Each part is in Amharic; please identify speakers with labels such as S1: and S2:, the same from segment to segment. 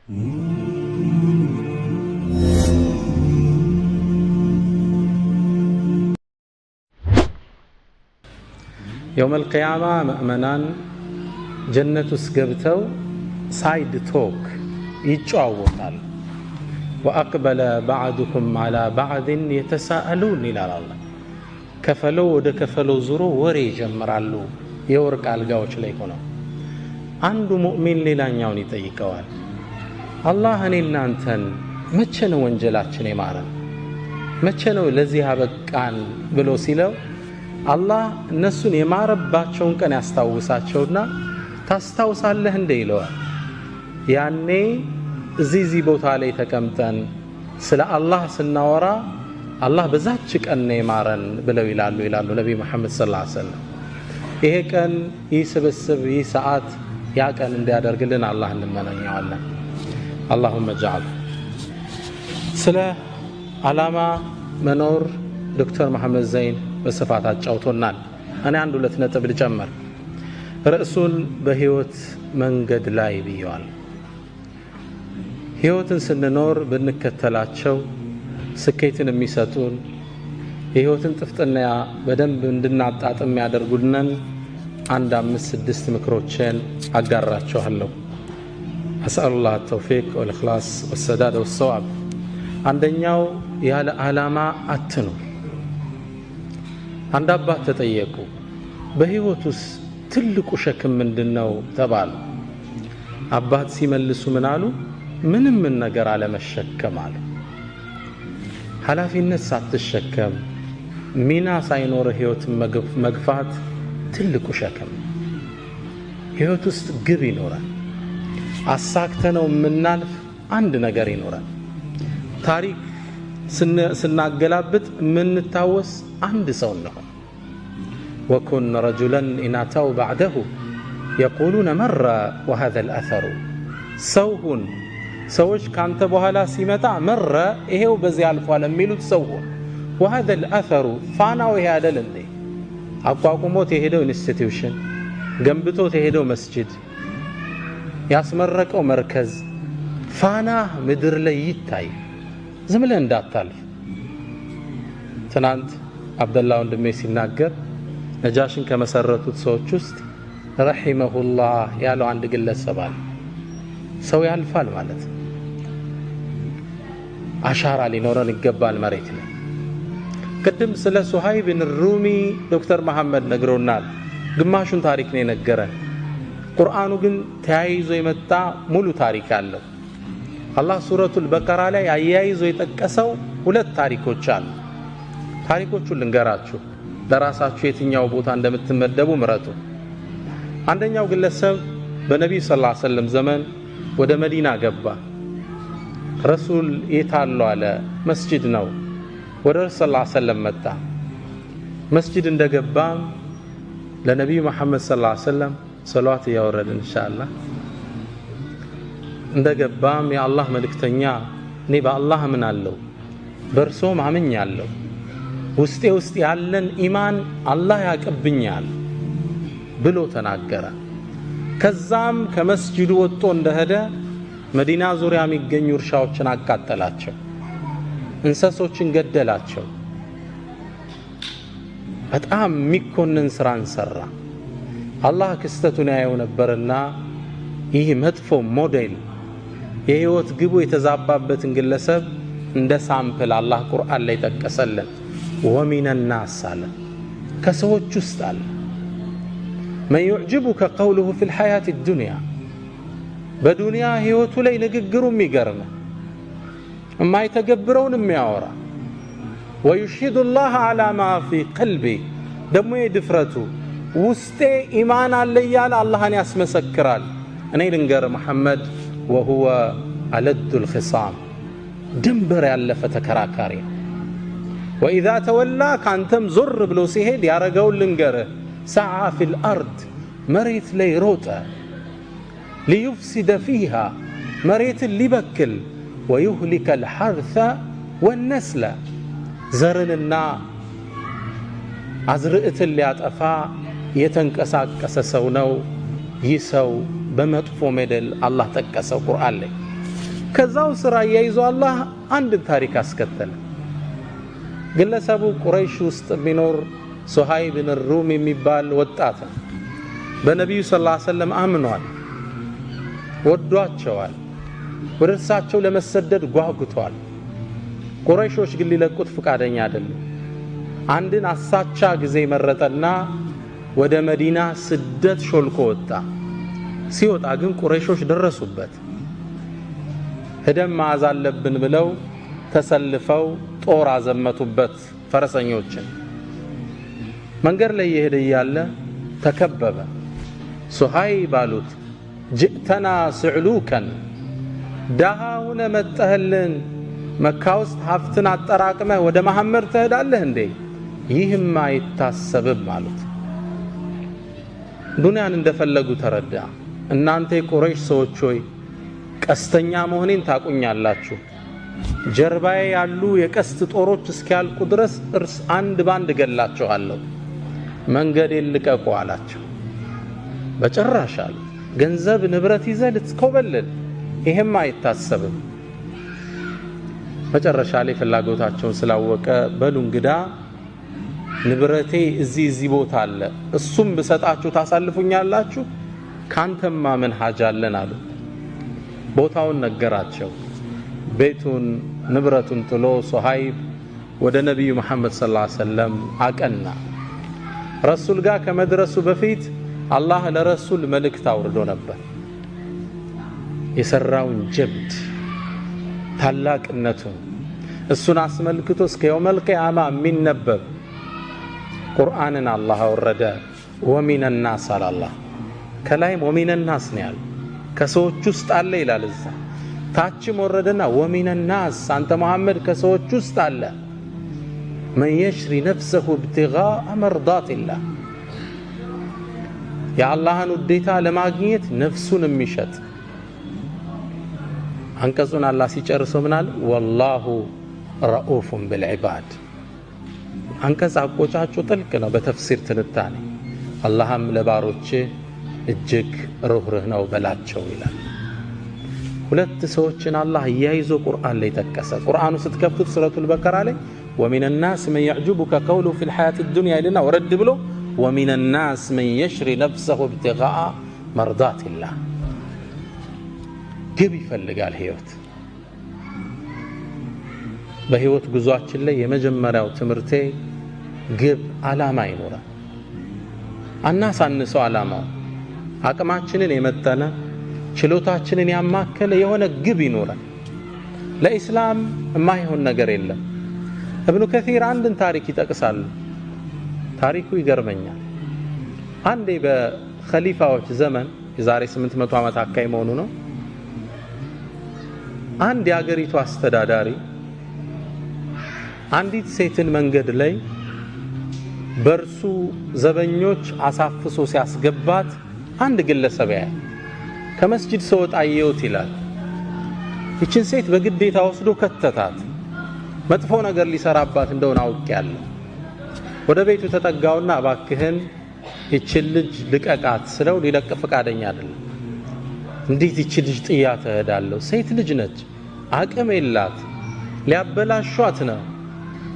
S1: يوم القيامة مؤمنان جنة سقبتو سايد توك يتشاوطال وأقبل بعضكم على بعض يتساءلون إلى الله كفلو ود كفلو زرو وري جمرالو يورق አልጋዎች ላይ ሆነው አንዱ ሙእሚን ሌላኛውን ይጠይቀዋል አላህ እኔና አንተን መቼ ነው ወንጀላችን የማረን መቼ ነው ለዚህ አበቃን ብሎ ሲለው አላህ እነሱን የማረባቸውን ቀን ያስታውሳቸውና ታስታውሳለህ እንደ ይለዋል ያኔ እዚህ ቦታ ላይ ተቀምጠን ስለ አላህ ስናወራ አላህ በዛች ቀን ነው የማረን ብለው ይላሉ ነብዩ መሐመድ ሰለላሁ ዐለይሂ ወሰለም ይሄ ቀን ይስብስብ ይሰዓት ያ ቀን እንዲያደርግልን አላህ እንመናኛለን اللهم اجعل ስለ ዓላማ መኖር ዶክተር መሐመድ ዘይን በስፋት አጫውቶናል እኔ አንድ ሁለት ነጥብ ልጨምር ርዕሱን በህይወት መንገድ ላይ ብየዋል ህይወትን ስንኖር ብንከተላቸው ስኬትን የሚሰጡን የህይወትን ጥፍጥና በደንብ እንድናጣጥም ያደርጉልናል አንድ 5-6 ምክሮችን አጋራቸዋለሁ أسأل الله التوفيق والإخلاص والسداد والصواب عندኛው ያለ ዓላማ አትኑር አንድ አባት ተጠየቁ በህይወቱስ ትልቁ ሸክም ምንድነው ተባሉ አባት ሲመልሱ ምን አሉ ምንም ነገር አለመሸከም አሉ ኃላፊነት ሳትሸከም ሚና ሳይኖር ህይወትን መግፋት ትልቁ ሸክም ህይወት ውስጥ ግብ ይኖራል አሳክተነው ምናልፍ አንድ ነገር ይኖራል ታሪክ ስናገላብጥ ምንታወስ አንድ ሰው ነው وكن رجلا إن أتوا بعده يقولون مر وهذا الأثر سوهن سوش كانت بوهلا سيمتا مر إهو بزي الفوال ميلوت سوهن وهذا الأثر فانا وهذا لندي أقواكمو تهدو انستيوشن جنبتو تهدو مسجد ያስመረቀው መርከዝ ፋና ምድር ላይ ይታይ ዝምለ እንዳታልፍ ትናንት አብደላህ ወንድሜ ሲናገር ነጃሽን ከመሰረቱት ሰዎች ውስጥ ረሂመሁላህ ያለው አንድ ግለሰብ አለ ሰው ያልፋል ማለት አሻራ ሊኖረን ይገባል መሬት ላይ ቅድም ስለ ሱሃይብ ብን ሩሚ ዶክተር መሐመድ ነግሮናል ግማሹን ታሪክ ነው የነገረን ቁርአኑ ግን ተያይዞ የመጣ ሙሉ ታሪክ አለው አላህ ሱረቱል በቀራ ላይ አያይዞ የጠቀሰው ሁለት ታሪኮች አሉ ታሪኮቹን ልንገራችሁ ለራሳችሁ የትኛው ቦታ እንደምትመደቡ ምረጡ አንደኛው ግለሰብ በነብዩ ሰለላሁ ዐለይሂ ወሰለም ዘመን ወደ መዲና ገባ ረሱል የታሉ አለ መስጂድ ነው ወደ ረሱል ሰለላሁ ዐለይሂ ወሰለም መጣ መስጂድ እንደገባ ለነብዩ መሐመድ ሰለላሁ ዐለይሂ ወሰለም ሰላዋት ያወረድ ኢንሻአላህ እንደገባም ያ አላህ መልእክተኛ እኔ በአላህ አምናለሁ በርሶ ማምኛለሁ ውስጥ ያለን ኢማን አላህ ያቀብኛል ብሎ ተናገረ ከዛም ከመስጂዱ ወጥቶ እንደሄደ መዲና ዙሪያ የሚገኙ እርሻዎችን አቃጠላቸው እንስሶችን ገደላቸው በጣም የሚኮንን ስራን ሰራ አላህ ክስተቱን ያየው ነበርና ይህ መጥፎ ሞዴል የህይወት ግቡ የተዛባበትን ግለሰብ እንደ ሳምፕል አላህ ቁርአን ላይ ተቀሰለን ومن الناس አለ ከሰዎች ውስጥ አለ من يعجبك قوله في الحياة الدنيا በዱንያ ህይወቱ ላይ ንግግሩ የሚገርም የማይተገብረውን የሚያወራ ويشهد الله على ما في قلبه ደሞ የድፍረቱ ውስጤ ኢማን አለ ያለ አላህን ያስመሰክራል እኔ ልንገር መሐመድ وهو ألد الخصام ድንበር ያለፈ ተከራካሪ وإذا تولى كانتم زر ብሎ ሲሄድ ያረጋው ልንገር سعى في الأرض መሬት ላይ ሮጠ ليفسد فيها መሬት ሊበክል ويهلك الحرث والنسل ዘርንና አዝርዕትን ሊያጠፋ የተንቀሳቀሰ ሰው ነው ይህ ሰው በመጥፎ ሞዴል አላህ ጠቀሰው ቁርአን ላይ ከዛው ስራ ያይዞ አላህ አንድ ታሪክ አስከተለ። ግለሰቡ ቁረይሽ ውስጥ ቢኖር ሱሃይብ ብን ሩም የሚባል ወጣት በነብዩ ሰለላሁ ዐለይሂ ወሰለም አምኗል፣ ወዷቸዋል፣ ወደ እርሳቸው ለመሰደድ ጓጉቷል። ቁረይሾች ግን ሊለቁት ፈቃደኛ አይደሉም። አንድን አሳቻ ጊዜ መረጠና ወደ መዲና ስደት ሾልኮ ወጣ። ሲወጣ ግን ቁረይሾች ደረሱበት። ሄደን መያዝ አለብን ብለው ተሰልፈው ጦር አዘመቱበት ፈረሰኞችን። መንገድ ላይ እየሄደ እያለ ተከበበ። ሱሃይብ አሉት ጅእተና ስዕሉከን፣ ደሃውነ መጠህልን መካ ውስጥ ሀብትን አጠራቅመህ ወደ መሐመድ ትሄዳለህ እንዴ? ይህም አይታሰብም አሉት። ዱንያን እንደፈለጉ ተረዳ። እናንተ የቁረይሽ ሰዎች ሆይ ቀስተኛ መሆኔን ታቁኛላችሁ። ጀርባዬ ያሉ የቀስት ጦሮች እስኪያልቁ ድረስ አንድ ባንድ ገላችኋለሁ። መንገዴን ልቀቁ አላቸው። በጭራሽ አሉ። ገንዘብ ንብረት ይዘህ ልትኮበልል፣ ይሄም አይታሰብም። መጨረሻ ላይ ፍላጎታቸውን ስላወቀ በሉ እንግዳ ንብረቴ እዚህ ቦታ አለ፣ እሱም ብሰጣችሁ ታሳልፉኛላችሁ? ካንተማ ምን ሐጃ አለን አሉ። ቦታውን ነገራቸው። ቤቱን ንብረቱን ጥሎ ሱሃይብ ወደ ነብዩ መሐመድ ሰለላሁ ዐለይሂ ወሰለም አቀና። ረሱል ጋር ከመድረሱ በፊት አላህ ለረሱል መልእክት አውርዶ ነበር። የሰራውን ጀብድ ታላቅነቱን እሱን አስመልክቶ እስከ የውመል ቂያማ የሚነበብ ቁርአንን አላህ አወረደ። ወሚነ ናስ አላህ ከላይም ወሚነ ናስ ነው ያለው። ከሰዎች ውስጥ አለ ይላል። እዛ ታችም ወረደና ወሚነ ናስ አንተ መሐመድ ከሰዎች ውስጥ አለ መን የሽሪ ነፍሰሁ ኢብቲጋአ መርዳቲላህ፣ የአላህን ውዴታ ለማግኘት ነፍሱን የሚሸጥ። አንቀጹን አላህ ሲጨርሰው ምናል ወላሁ ረኡፉን ቢልዒባድ። አንቀጽ አቆጫጩ ጥልቅ ነው በተፍሲር ትንታኔ። አላህም ለባሮች እጅግ ሩህሩህ ነው በላቸው ይላል። ሁለት ሰዎችን አላህ እያይዞ ቁርአን ላይ ጠቀሰ። ቁርአኑ ስትከፍቱት ሱረቱል በቀራ ላይ ወሚነ ናስ መን የዕጁቡከ ቀውሉሁ ፊል ሐያቲ ዱንያ ይልና ወረድ ብሎ ወሚነ ናስ መን የሽሪ ነፍሰሁ ኢብቲጋአ መርዳቲላህ። ግብ ይፈልጋል ህይወት። በህይወት ጉዟችን ላይ የመጀመሪያው ትምህርቴ ግብ ዓላማ ይኖራል። አናሳንሰው ዓላማው። አቅማችንን የመጠነ ችሎታችንን ያማከለ የሆነ ግብ ይኖራል። ለኢስላም የማይሆን ነገር የለም። እብኑ ከሲር አንድን ታሪክ ይጠቅሳሉ። ታሪኩ ይገርመኛል። አንዴ በኸሊፋዎች ዘመን የዛሬ 800 ዓመት አካባቢ መሆኑ ነው። አንድ የአገሪቱ አስተዳዳሪ አንዲት ሴትን መንገድ ላይ በርሱ ዘበኞች አሳፍሶ ሲያስገባት አንድ ግለሰብ ያያል። ከመስጂድ ሰወጣ አየሁት ይላል። ይችን ሴት በግዴታ ወስዶ ከተታት። መጥፎ ነገር ሊሰራባት እንደሆነ አውቄያለሁ። ወደ ቤቱ ተጠጋውና እባክህን ይችን ልጅ ልቀቃት ስለው ሊለቅ ፈቃደኛ አይደለም። እንዴት ይችን ልጅ ጥያት እሄዳለሁ? ሴት ልጅ ነች፣ አቅም የላት፣ ሊያበላሿት ነው።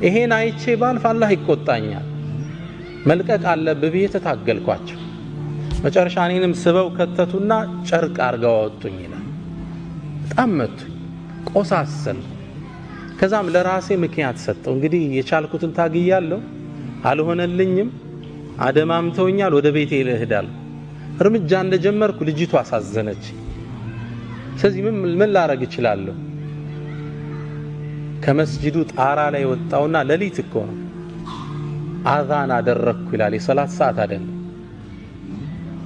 S1: ይሄን አይቼ ባልፍ አላህ ይቆጣኛል። መልቀቅ አለብህ ብዬ ተታገልኳቸው። መጨረሻ እኔንም ስበው ከተቱና ጨርቅ አርገው አወጡኝ ይላል። በጣም መቱኝ፣ ቆሳሰል። ከዛም ለራሴ ምክንያት ሰጠው። እንግዲህ የቻልኩትን ታግያለሁ፣ አልሆነልኝም፣ አደማምተውኛል፣ ወደ ቤቴ እሄዳለሁ። እርምጃ እንደጀመርኩ ልጅቱ አሳዘነች። ስለዚህ ምን ላረግ እችላለሁ? ከመስጂዱ ጣራ ላይ ወጣውና ሌሊት እኮ ነው አዛን አደረኩ ይላል። የሰላት ሰዓት አይደለም።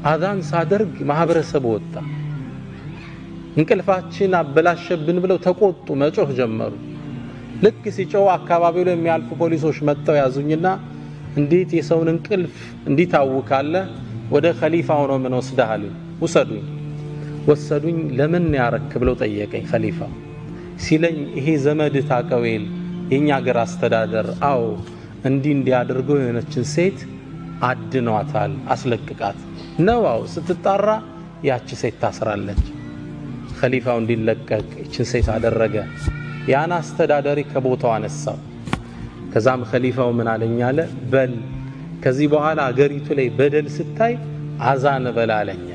S1: አዛን ሳደርግ ማህበረሰቡ ወጣ። እንቅልፋችን አበላሸብን ብለው ተቆጡ፣ መጮህ ጀመሩ። ልክ ሲጮህ አካባቢው ላይ የሚያልፉ ፖሊሶች መጥተው ያዙኝና እንዴት የሰውን እንቅልፍ እንዲታውካለ ወደ ኸሊፋው ነው ምን ወስደሃል? ውሰዱኝ። ወሰዱኝ። ለምን ያረክ ብለው ጠየቀኝ ኸሊፋው። ሲለኝ ይሄ ዘመድ ታቀዌል የኛ ሀገር አስተዳደር አው እንዲያደርገው የሆነችን ሴት አድኗታል፣ አስለቅቃት ነው። አው ስትጣራ ያቺ ሴት ታስራለች። ኸሊፋው እንዲለቀቅ እችን ሴት አደረገ። ያን አስተዳዳሪ ከቦታው አነሳው። ከዛም ኸሊፋው ምን አለኝ አለ፣ በል ከዚህ በኋላ አገሪቱ ላይ በደል ስታይ አዛን በላለኛ።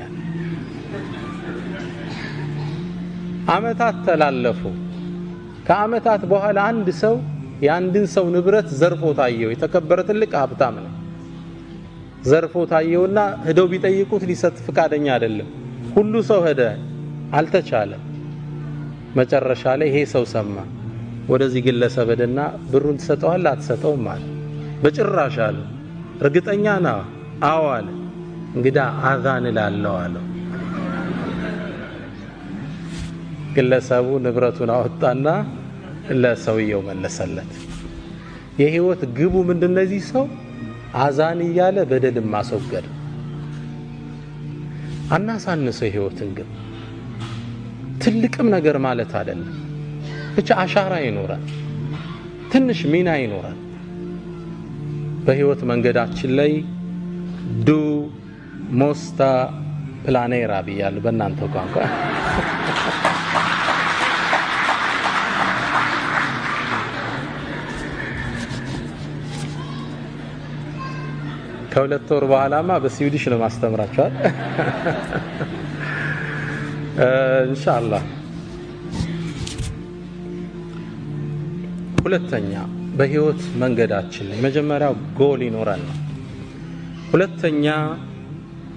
S1: አመታት ተላለፉ። ከአመታት በኋላ አንድ ሰው የአንድን ሰው ንብረት ዘርፎ ታየው። የተከበረ ትልቅ ሀብታም ነው። ዘርፎ ታየውና ሄደው ቢጠይቁት ሊሰጥ ፍቃደኛ አይደለም። ሁሉ ሰው ሄደ፣ አልተቻለም። መጨረሻ ላይ ይሄ ሰው ሰማ። ወደዚህ ግለሰብ ሄደና ብሩን ትሰጠዋለህ አትሰጠውም አለ። በጭራሽ አለ። እርግጠኛ ነው? አዎ አለ። እንግዳ አዛን እላለሁ አለው። ግለሰቡ ንብረቱን አወጣና ለሰውየው መለሰለት። የህይወት ግቡ ምንድነው? እዚህ ሰው አዛን እያለ በደልን ማስወገድ። አናሳንሰው የህይወትን ግብ። ትልቅም ነገር ማለት አይደለም፣ ብቻ አሻራ ይኖራል፣ ትንሽ ሚና ይኖራል በህይወት መንገዳችን ላይ። ዱ ሞስታ ፕላኔራ ብያለሁ በእናንተ ቋንቋ። ከሁለት ወር በኋላማ በስዊዲሽ ነው ማስተምራችኋል ኢንሻአላህ። ሁለተኛ በህይወት መንገዳችን ላይ መጀመሪያው ጎል ይኖራል። ሁለተኛ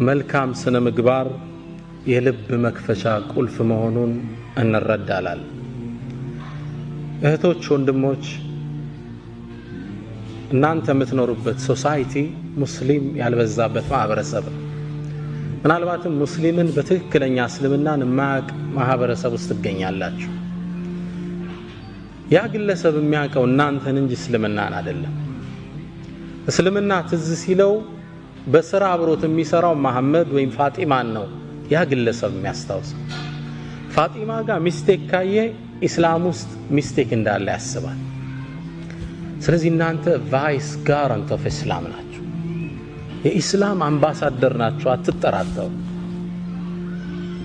S1: መልካም ስነ ምግባር የልብ መክፈቻ ቁልፍ መሆኑን እንረዳለን። እህቶች፣ ወንድሞች እናንተ የምትኖሩበት ሶሳይቲ ሙስሊም ያልበዛበት ማህበረሰብ ነው። ምናልባትም ሙስሊምን በትክክለኛ እስልምናን የማያውቅ ማህበረሰብ ውስጥ ትገኛላችሁ። ያ ግለሰብ የሚያውቀው እናንተን እንጂ እስልምናን አይደለም። እስልምና ትዝ ሲለው በስራ አብሮት የሚሰራው መሐመድ ወይም ፋጢማን ነው ያ ግለሰብ የሚያስታውሰው። ፋጢማ ጋር ሚስቴክ ካየ ኢስላም ውስጥ ሚስቴክ እንዳለ ያስባል። ስለዚህ እናንተ ቫይስ ጋራንት ኦፍ ኢስላም ናችሁ፣ የኢስላም አምባሳደር ናችሁ። አትጠራጠሩ።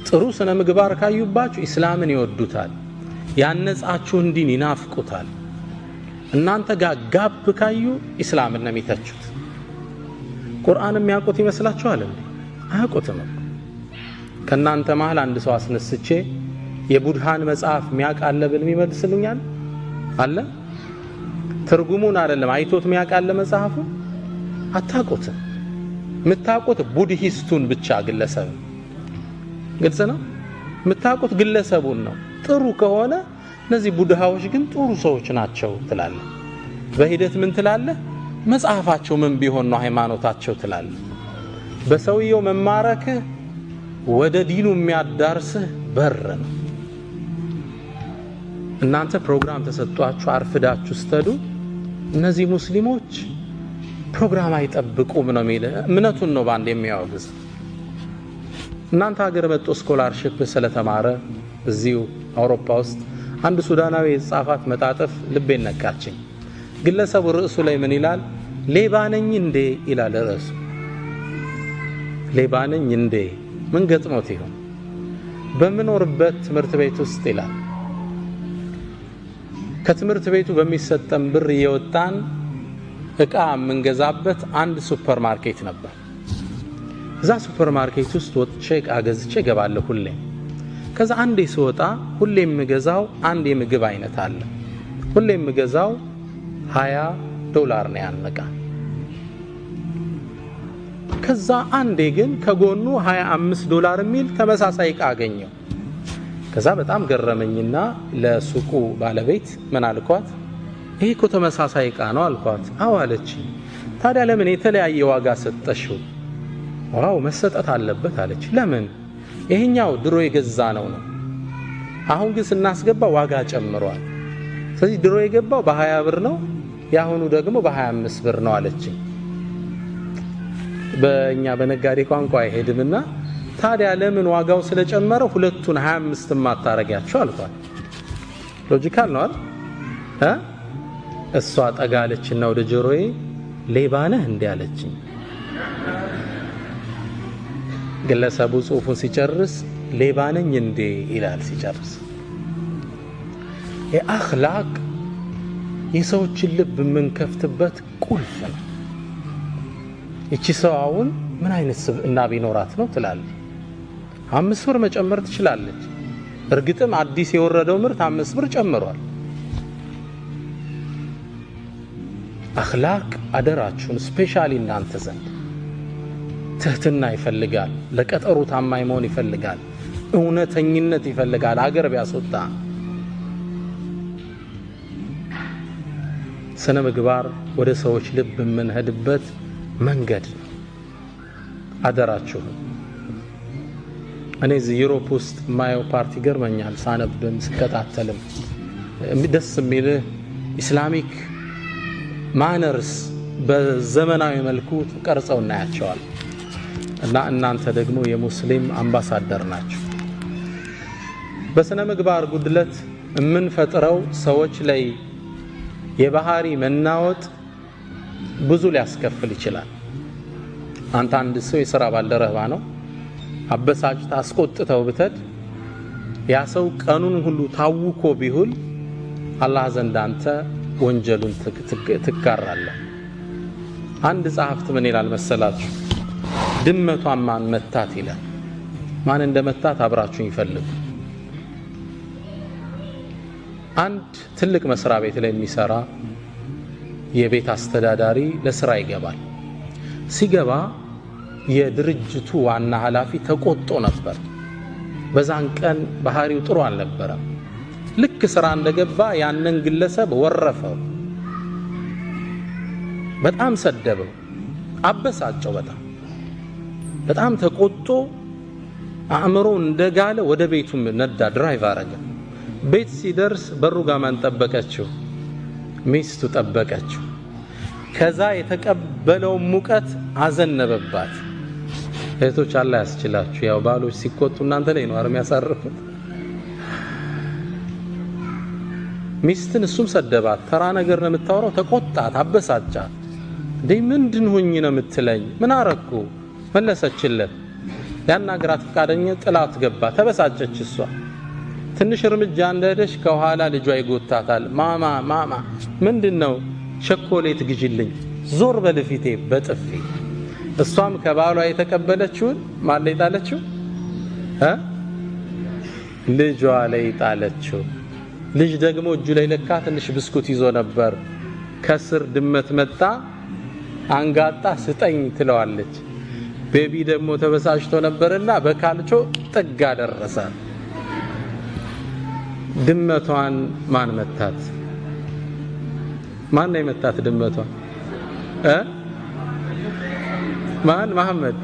S1: ጥሩ ስነ ምግባር ካዩባችሁ ኢስላምን ይወዱታል፣ ያነጻችሁን ዲን ይናፍቁታል። እናንተ ጋር ጋብ ካዩ ኢስላምን ነው የሚተቹት። ቁርአን የሚያውቁት ይመስላችኋል እንዴ? አያውቁትም። ከናንተ መሃል አንድ ሰው አስነስቼ የቡድሃን መጽሐፍ የሚያውቃለ ብል የሚመልስልኛል አለ? ትርጉሙን አይደለም አይቶት የሚያውቃለ መጽሐፉ? አታውቁትም። የምታውቁት ቡድሂስቱን ብቻ ግለሰብ። ግልጽ ነው። የምታውቁት ግለሰቡን ነው። ጥሩ ከሆነ እነዚህ ቡድሃዎች ግን ጥሩ ሰዎች ናቸው ትላለህ። በሂደት ምን ትላለህ? መጽሐፋቸው ምን ቢሆን ነው ሃይማኖታቸው ትላለህ። በሰውየው መማረክህ ወደ ዲኑ የሚያዳርስህ በር ነው። እናንተ ፕሮግራም ተሰጥቷችሁ አርፍዳችሁ ስትሄዱ እነዚህ ሙስሊሞች ፕሮግራም አይጠብቁም ነው የሚል እምነቱን ነው ባንድ የሚያወግዝ። እናንተ ሀገር መጥቶ ስኮላርሺፕ ስለተማረ እዚሁ አውሮፓ ውስጥ አንድ ሱዳናዊ የጻፋት መጣጥፍ ልቤን ነካችኝ። ግለሰቡ ርዕሱ ላይ ምን ይላል? ሌባ ነኝ እንዴ ይላል ርዕሱ። ሌባ ነኝ እንዴ? ምን ገጥሞት ይሆን? በምኖርበት ትምህርት ቤት ውስጥ ይላል ከትምህርት ቤቱ በሚሰጠን ብር እየወጣን እቃ የምንገዛበት አንድ ሱፐር ማርኬት ነበር። እዛ ሱፐር ማርኬት ውስጥ ወጥቼ እቃ ገዝቼ ገባለሁ ሁሌ። ከዛ አንዴ ስወጣ ሁሌ የምገዛው አንድ የምግብ አይነት አለ። ሁሌ የምገዛው $20 ነው ያን እቃ። ከዛ አንዴ ግን ከጎኑ $25 የሚል ተመሳሳይ እቃ አገኘው። ከዛ በጣም ገረመኝና ለሱቁ ባለቤት ምን አልኳት? ይሄ እኮ ተመሳሳይ እቃ ነው አልኳት። አዎ አለች። ታዲያ ለምን የተለያየ ዋጋ ሰጠሽው? ዋው መሰጠት አለበት አለች። ለምን? ይሄኛው ድሮ የገዛ ነው። አሁን ግን ስናስገባ ዋጋ ጨምሯል። ስለዚህ ድሮ የገባው በ$20 ነው፣ ያሁኑ ደግሞ በ$25 ነው አለች። በእኛ በነጋዴ ቋንቋ አይሄድምና ታዲያ ለምን ዋጋው ስለጨመረ ሁለቱን 25 ማታረጋቸው አልኳት። ሎጂካል ነው አይደል? እሷ ጠጋለችና ወደ ጆሮዬ ሌባ ነህ እንዴ አለችኝ። ግለሰቡ ጽሑፉን ሲጨርስ ሌባ ነኝ እንዴ ይላል ሲጨርስ። የአኽላቅ የሰዎችን ልብ የምንከፍትበት ቁልፍ ነው። እቺ ሰው አሁን ምን አይነት ስብዕና ቢኖራት ነው ትላለች። 5 ብር መጨመር ትችላለች። እርግጥም አዲስ የወረደው ምርት 5 ብር ጨምሯል። አኽላቅ አደራችሁን ስፔሻሊ እናንተ ዘንድ ትህትና ይፈልጋል። ለቀጠሩ ታማኝ መሆን ይፈልጋል። እውነተኝነት ይፈልጋል። አገር ቢያስወጣ ስነ ምግባር ወደ ሰዎች ልብ የምንሄድበት መንገድ ነው። አደራችሁን እኔ እዚህ ዩሮፕ ውስጥ ማየው ፓርቲ ገርመኛል። ሳነብም ስከታተልም ደስ የሚል ኢስላሚክ ማነርስ በዘመናዊ መልኩ ተቀርጸው እናያቸዋል። እና እናንተ ደግሞ የሙስሊም አምባሳደር ናችሁ። በስነ ምግባር ጉድለት የምንፈጥረው ሰዎች ላይ የባህሪ መናወጥ ብዙ ሊያስከፍል ይችላል። አንተ አንድ ሰው የሥራ ባልደረባ ነው፣ አበሳጭታ አስቆጥተው ብትሄድ ያ ሰው ቀኑን ሁሉ ታውኮ ቢውል አላህ ዘንድ አንተ ወንጀሉን ትጋራለህ። አንድ ጸሐፍት ምን ይላል መሰላችሁ? ድመቷን ማን መታት ይላል። ማን እንደመታት አብራችሁ ይፈልጉ። አንድ ትልቅ መስሪያ ቤት ላይ የሚሰራ የቤት አስተዳዳሪ ለስራ ይገባል። ሲገባ የድርጅቱ ዋና ኃላፊ ተቆጥቶ ነበር። በዛን ቀን ባህሪው ጥሩ አልነበረም። ልክ ስራ እንደገባ ያንን ግለሰብ ወረፈው፣ በጣም ሰደበው፣ አበሳጨው። በጣም ተቆጥቶ አእምሮ እንደጋለ ወደ ቤቱ ነዳ፣ ድራይቭ አረገ። ቤት ሲደርስ በሩ ጋር ማን ጠበቀችው? ሚስቱ ጠበቀችው። ከዛ የተቀበለው ሙቀት አዘነበባት። እህቶች አላህ ያስችላችሁ። ያው ባሎች ሲቆጡ እናንተ ላይ ነው አርም ያሳርፉት። ሚስትን እሱም ሰደባት። ተራ ነገር ነው የምታወራው። ተቆጣት፣ አበሳጫት። ደይ ምንድን ሆኝ ነው የምትለኝ? ምን አረኩ? መለሰችለት። ያናግራት ፈቃደኛ ጥላት ገባ። ተበሳጨች እሷ። ትንሽ እርምጃ እንደሄደች ከኋላ ልጇ ይጎታታል። ማማ ምንድነው? ቸኮሌት ግዢልኝ፣ ዞር በልፊቴ በጥፊ። እሷም ከባሏ የተቀበለችውን ማን ላይ ጣለችው? ልጇ ላይ ጣለችው። ልጅ ደግሞ እጁ ላይ ለካ ትንሽ ብስኩት ይዞ ነበር። ከስር ድመት መጣ፣ አንጋጣ ስጠኝ ትለዋለች። ቤቢ ደግሞ ተበሳጭቶ ነበርና በካልቾ ጥጋ ደረሰ። ድመቷን ማን መታት? ማን ነው የመታት ድመቷን? ማን? መሐመድ።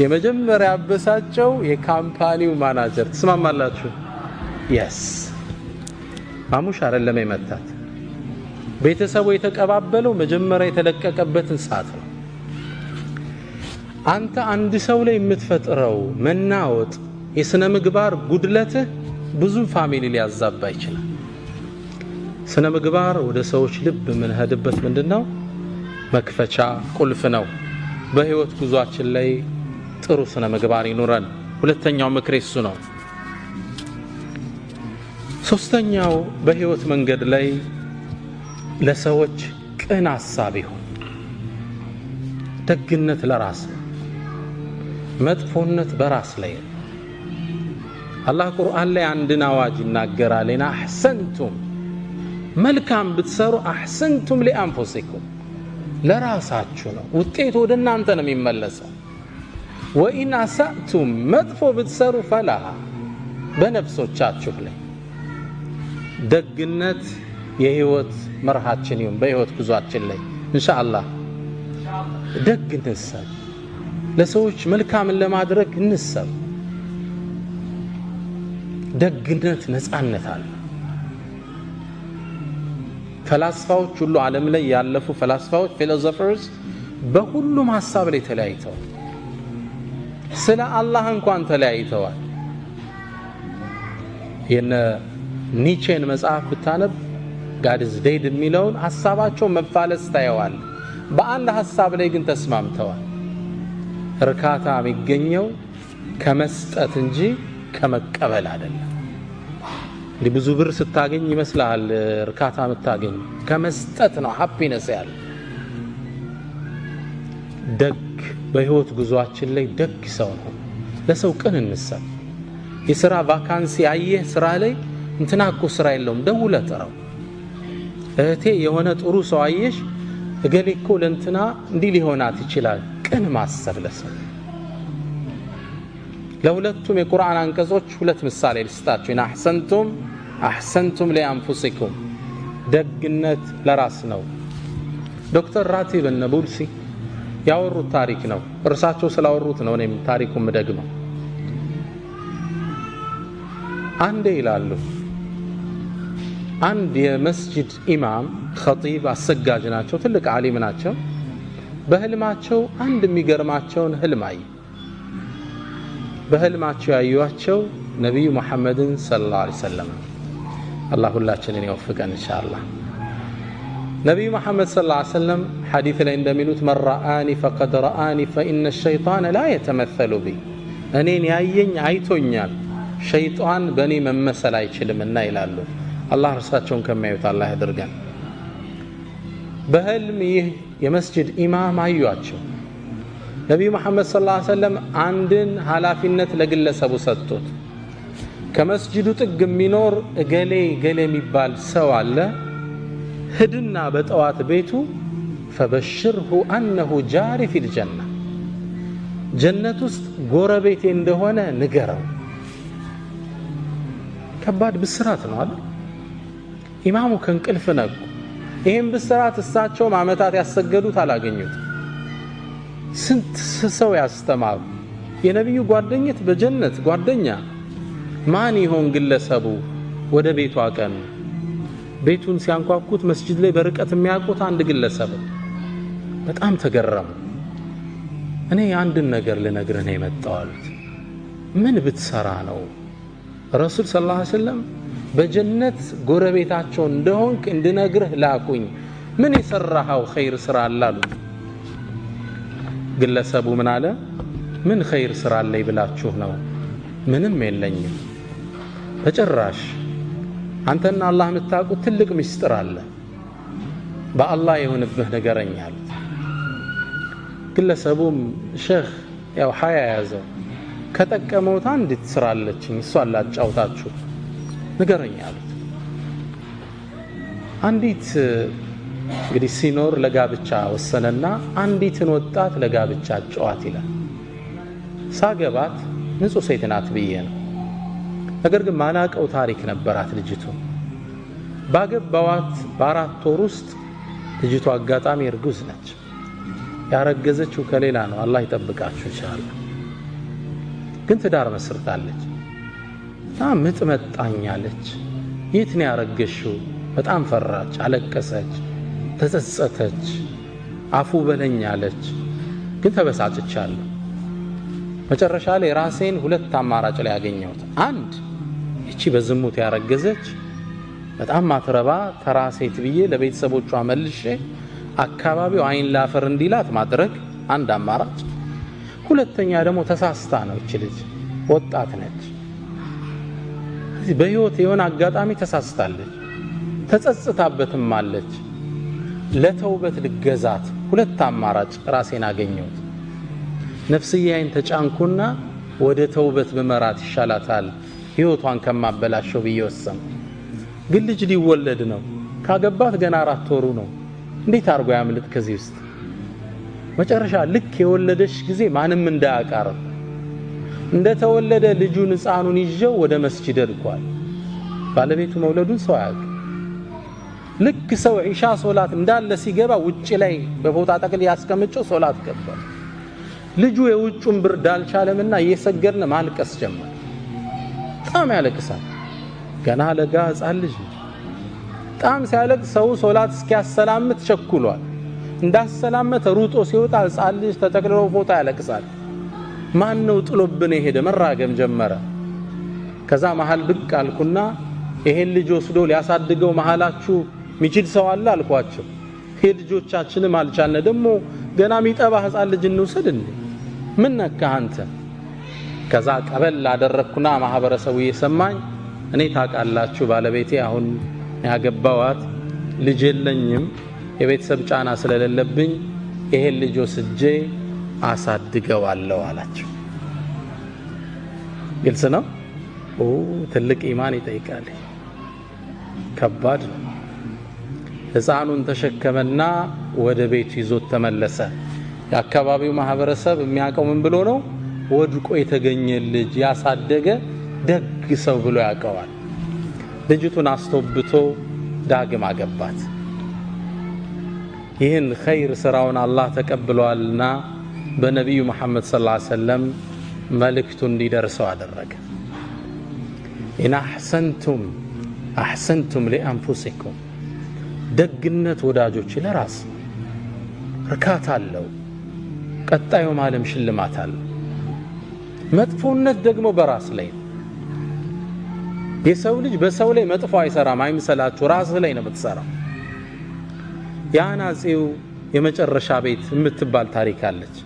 S1: የመጀመሪያ አበሳጨው የካምፓኒው ማናጀር። ትስማማላችሁ? የስ ማሙሽ አይደለም የመታት። ቤተሰቡ የተቀባበለው መጀመሪያ የተለቀቀበትን ሰዓት ነው። አንተ አንድ ሰው ላይ የምትፈጥረው መናወጥ፣ የስነ ምግባር ጉድለትህ ብዙ ፋሚሊ ሊያዛባ ይችላል። ስነ ምግባር ወደ ሰዎች ልብ የምንሄድበት ምንድነው? መክፈቻ ቁልፍ ነው። በህይወት ጉዟችን ላይ ጥሩ ስነ ምግባር ይኑረን። ሁለተኛው ምክሬ እሱ ነው። ሶስተኛው በህይወት መንገድ ላይ ለሰዎች ቅን ሐሳብ ይሁን። ደግነት ለራስ፣ መጥፎነት በራስ ላይ። አላህ ቁርአን ላይ አንድን አዋጅ ይናገራል። ኢና አሕሰንቱም፣ መልካም ብትሰሩ አሕሰንቱም ሊአንፉሲኩም፣ ለራሳችሁ ነው፣ ውጤቱ ወደ እናንተ ነው የሚመለሰው። ወኢን አሳእቱም፣ መጥፎ ብትሰሩ ፈላሃ፣ በነፍሶቻችሁ ላይ። ደግነት የህይወት መርሃችን ይሁን። በህይወት ጉዟችን ላይ ኢንሻአላህ ደግ እንሰብ፣ ለሰዎች መልካምን ለማድረግ እንሰብ። ደግነት ነፃነት አለ። ፈላስፋዎች ሁሉ ዓለም ላይ ያለፉ ፈላስፋዎች ፊሎሶፈርስ በሁሉም ሐሳብ ላይ ተለያይተዋል። ስለ አላህ እንኳን ተለያይተዋል። የነ ኒቼን መጽሐፍ ብታነብ God is dead የሚለውን ሐሳባቸው መፋለስ ታየዋል። በአንድ ሐሳብ ላይ ግን ተስማምተዋል። እርካታ የሚገኘው ከመስጠት እንጂ ከመቀበል አይደለም። እንዲህ ብዙ ብር ስታገኝ ይመስላል እርካታ የምታገኝ፣ ከመስጠት ነው ሃፒነስ ያለ። ደግ በህይወት ጉዟችን ላይ ደግ ሰው ነው። ለሰው ቅን እንሰጥ። የሥራ ቫካንሲ አየህ ስራ ላይ እንትና እኮ ስራ የለውም ደውለህ ጥራው። እህቴ የሆነ ጥሩ ሰው አየሽ እገሌ እኮ ለእንትና እንዲህ ሊሆናት ይችላል። ቅን ማሰብ ለሰው። ለሁለቱም የቁርአን አንቀጾች ሁለት ምሳሌ ልስጣችሁ። ኢና አሕሰንቱም ሊአንፉሲኩም፣ ደግነት ለራስ ነው። ዶክተር ራቲብ ነቡልሲ ያወሩት ታሪክ ነው። እርሳቸው ስላወሩት ነው እኔም ታሪኩን ደግመው። አንዴ ይላሉ አንድ የመስጂድ ኢማም ኸጢብ አሰጋጅ ናቸው፣ ትልቅ ዓሊም ናቸው። በህልማቸው አንድ የሚገርማቸውን ህልም አዩ። በህልማቸው ያዩዋቸው ነቢዩ መሐመድን ሰለላሁ ዐለይሂ ወሰለም። አላህ ሁላችንን ይወፍቀን ኢንሻአላህ። ነቢዩ መሐመድ ሰለላሁ ዐለይሂ ወሰለም ሐዲስ ላይ እንደሚሉት መን ረአኒ ፈቀድ ረአኒ ፈኢነ ሸይጣነ ላ የተመሰሉ ቢ፣ እኔን ያየኝ አይቶኛል፣ ሸይጣን በእኔ መመሰል አይችልምና ይላሉ። አላህ እርሳቸውን ከሚያዩት አላህ ያድርገን። በህልም ይህ የመስጂድ ኢማም አዩአቸው። ነቢዩ መሐመድ ሰለላሁ ዐለይሂ ወሰለም አንድን ኃላፊነት ለግለሰቡ ሰጡት። ከመስጂዱ ጥግ የሚኖር እገሌ ገሌ የሚባል ሰው አለ፣ ሂድና በጠዋት ቤቱ ፈበሽርሁ አነሁ ጃሪ ፊል ጀና፣ ጀነት ውስጥ ጎረቤቴ እንደሆነ ንገረው። ከባድ ብስራት ነው አይደል? ኢማሙ ከእንቅልፍ ነቁ። ይህም ብስራት እሳቸውም ዓመታት ያሰገዱት አላገኙት። ስንት ሰው ያስተማሩ የነቢዩ ጓደኝት በጀነት ጓደኛ። ማን ይሆን ግለሰቡ? ወደ ቤቱ አቀኑ። ቤቱን ሲያንኳኩት መስጂድ ላይ በርቀት የሚያውቁት አንድ ግለሰብ። በጣም ተገረሙ። እኔ አንድን ነገር ልነግርህ ነው የመጣው አሉት። ምን ብትሰራ ነው? ረሱል ሰለላሁ ዐለይሂ ወሰለም በጀነት ጎረቤታቸው እንደሆንክ እንድነግርህ ላኩኝ። ምን የሰራኸው ኸይር ስራ አለ አሉት። ግለሰቡ ምን አለ? ምን ኸይር ስራ አለኝ ብላችሁ ነው? ምንም የለኝም በጭራሽ። አንተና አላህ የምታውቁት ትልቅ ምስጢር አለ፣ በአላህ የሆነብህ ንገረኝ አሉት። ግለሰቡም ሼኽ ያው ሀያ ያዘው፣ ከጠቀመውት አንዲት ስራ አለችኝ እሷን ላጫውታችሁ ንገረኝ አሉት። አንዲት እንግዲህ ሲኖር ለጋብቻ ወሰነና አንዲትን ወጣት ለጋብቻ ጨዋት ይላል። ሳገባት ንጹህ ሴት ናት ብዬ ነው። ነገር ግን ማላቀው ታሪክ ነበራት ልጅቱ። ባገባዋት በ4 ወር ውስጥ ልጅቱ አጋጣሚ እርጉዝ ነች። ያረገዘችው ከሌላ ነው። አላህ ይጠብቃችሁ ኢንሻአላህ። ግን ትዳር መስርታለች። በጣም ምጥ መጣኛለች። የት ነው ያረገሽው? በጣም ፈራች፣ አለቀሰች፣ ተጸጸተች፣ አፉ በለኝ አለች። ግን ተበሳጭቻለሁ። መጨረሻ ላይ ራሴን 2 አማራጭ ላይ ያገኘሁት። አንድ እቺ በዝሙት ያረገዘች በጣም ማትረባ ተራ ሴት ብዬ ለቤተሰቦቿ መልሼ አካባቢው አይን ላፈር እንዲላት ማድረግ አንድ አማራጭ። ሁለተኛ ደግሞ ተሳስታ ነው እቺ ልጅ ወጣት ነች። በህይወት የሆነ አጋጣሚ ተሳስታለች፣ ተጸጽታበትም አለች። ለተውበት ልገዛት 2 አማራጭ ራሴን አገኘሁት። ነፍስያዬን ተጫንኩና ወደ ተውበት በመራት ይሻላታል ህይወቷን ከማበላሸው ብዬ ወሰንኩ። ግን ልጅ ሊወለድ ነው። ካገባት ገና 4 ወሩ ነው። እንዴት አርጎ ያምልጥ ከዚህ ውስጥ? መጨረሻ ልክ የወለደሽ ጊዜ ማንም እንዳያቃርብ እንደተወለደ ልጁን ህፃኑን ይዤው ወደ መስጂድ ሄድኳል። ባለቤቱ መውለዱን ሰው ያውቅ። ልክ ሰው ኢሻ ሶላት እንዳለ ሲገባ ውጪ ላይ በቦታ ጠቅል ያስቀምጨው ሶላት ገባ። ልጁ የውጩን ብርድ አልቻለምና እየሰገድን ማልቀስ ጀመረ። በጣም ያለቅሳል። ገና ለጋ ህፃን ልጅ በጣም ሲያለቅስ ሰው ሶላት እስኪያሰላምት ቸኩሏል። እንዳሰላመተ ሩጦ ሲወጣ ህፃን ልጅ ተጠቅልሎ ፎታ ያለቅሳል። ማን ነው ጥሎብን የሄደ? መራገም ጀመረ። ከዛ መሃል ብቅ አልኩና ይሄን ልጅ ወስዶ ሊያሳድገው መሃላችሁ ሚችል ሰው አለ አልኳቸው። ልጆቻችንም አልቻልነ ደግሞ ገና ሚጠባ ህፃን ልጅ እንውሰድ እንዴ? ምን ነካ አንተ? ከዛ ቀበል አደረኩና ማህበረሰቡ እየሰማኝ እኔ ታውቃላችሁ ባለቤቴ አሁን ያገባዋት ልጅ የለኝም የቤተሰብ ጫና ስለሌለብኝ ይሄን ልጅ ወስጄ አሳድገዋለሁ አላቸው። ግልጽ ነው። ትልቅ ኢማን ይጠይቃል። ከባድ ነው። ሕፃኑን ተሸከመና ወደ ቤቱ ይዞት ተመለሰ። የአካባቢው ማህበረሰብ የሚያውቀው ምን ብሎ ነው? ወድቆ የተገኘ ልጅ ያሳደገ ደግ ሰው ብሎ ያውቀዋል። ልጅቱን አስተውብቶ ዳግም አገባት። ይህን ኸይር ስራውን አላህ ተቀብሏልና በነቢዩ መሐመድ ሰለላሁ ዐለይሂ ወሰለም መልእክቱ እንዲደርሰው አደረገ። ኢን አሕሰንቱም ሊአንፉሲኩም ደግነት ወዳጆች ለራስ እርካታ አለው፣ ቀጣዩ ዓለም ሽልማት አለው። መጥፎነት ደግሞ በራስ ላይ የሰው ልጅ በሰው ላይ መጥፎ አይሰራም አይምሰላችሁ፣ ራስ ላይ ነው የምትሰራው። የአናጺው የመጨረሻ ቤት የምትባል ታሪክ አለች።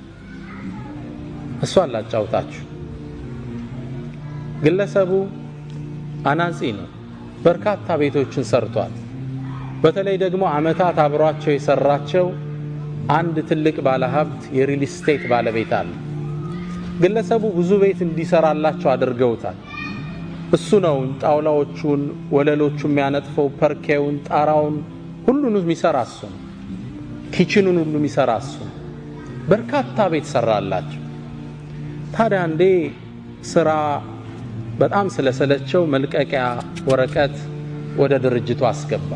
S1: እሷን ላጫውታችሁ። ግለሰቡ አናጺ ነው። በርካታ ቤቶችን ሰርቷል። በተለይ ደግሞ አመታት አብሯቸው የሰራቸው አንድ ትልቅ ባለሀብት የሪል ስቴት ባለቤት አለ። ግለሰቡ ብዙ ቤት እንዲሰራላቸው አድርገውታል። እሱ ነው ጣውላዎቹን ወለሎቹን የሚያነጥፈው፣ ፐርኬውን፣ ጣራውን ሁሉን የሚሰራ እሱ ነው። ኪችኑን ሁሉ የሚሰራ እሱ ነው። በርካታ ቤት ሰራላቸው። ታዲያ አንዴ ስራ በጣም ስለሰለቸው መልቀቂያ ወረቀት ወደ ድርጅቱ አስገባ።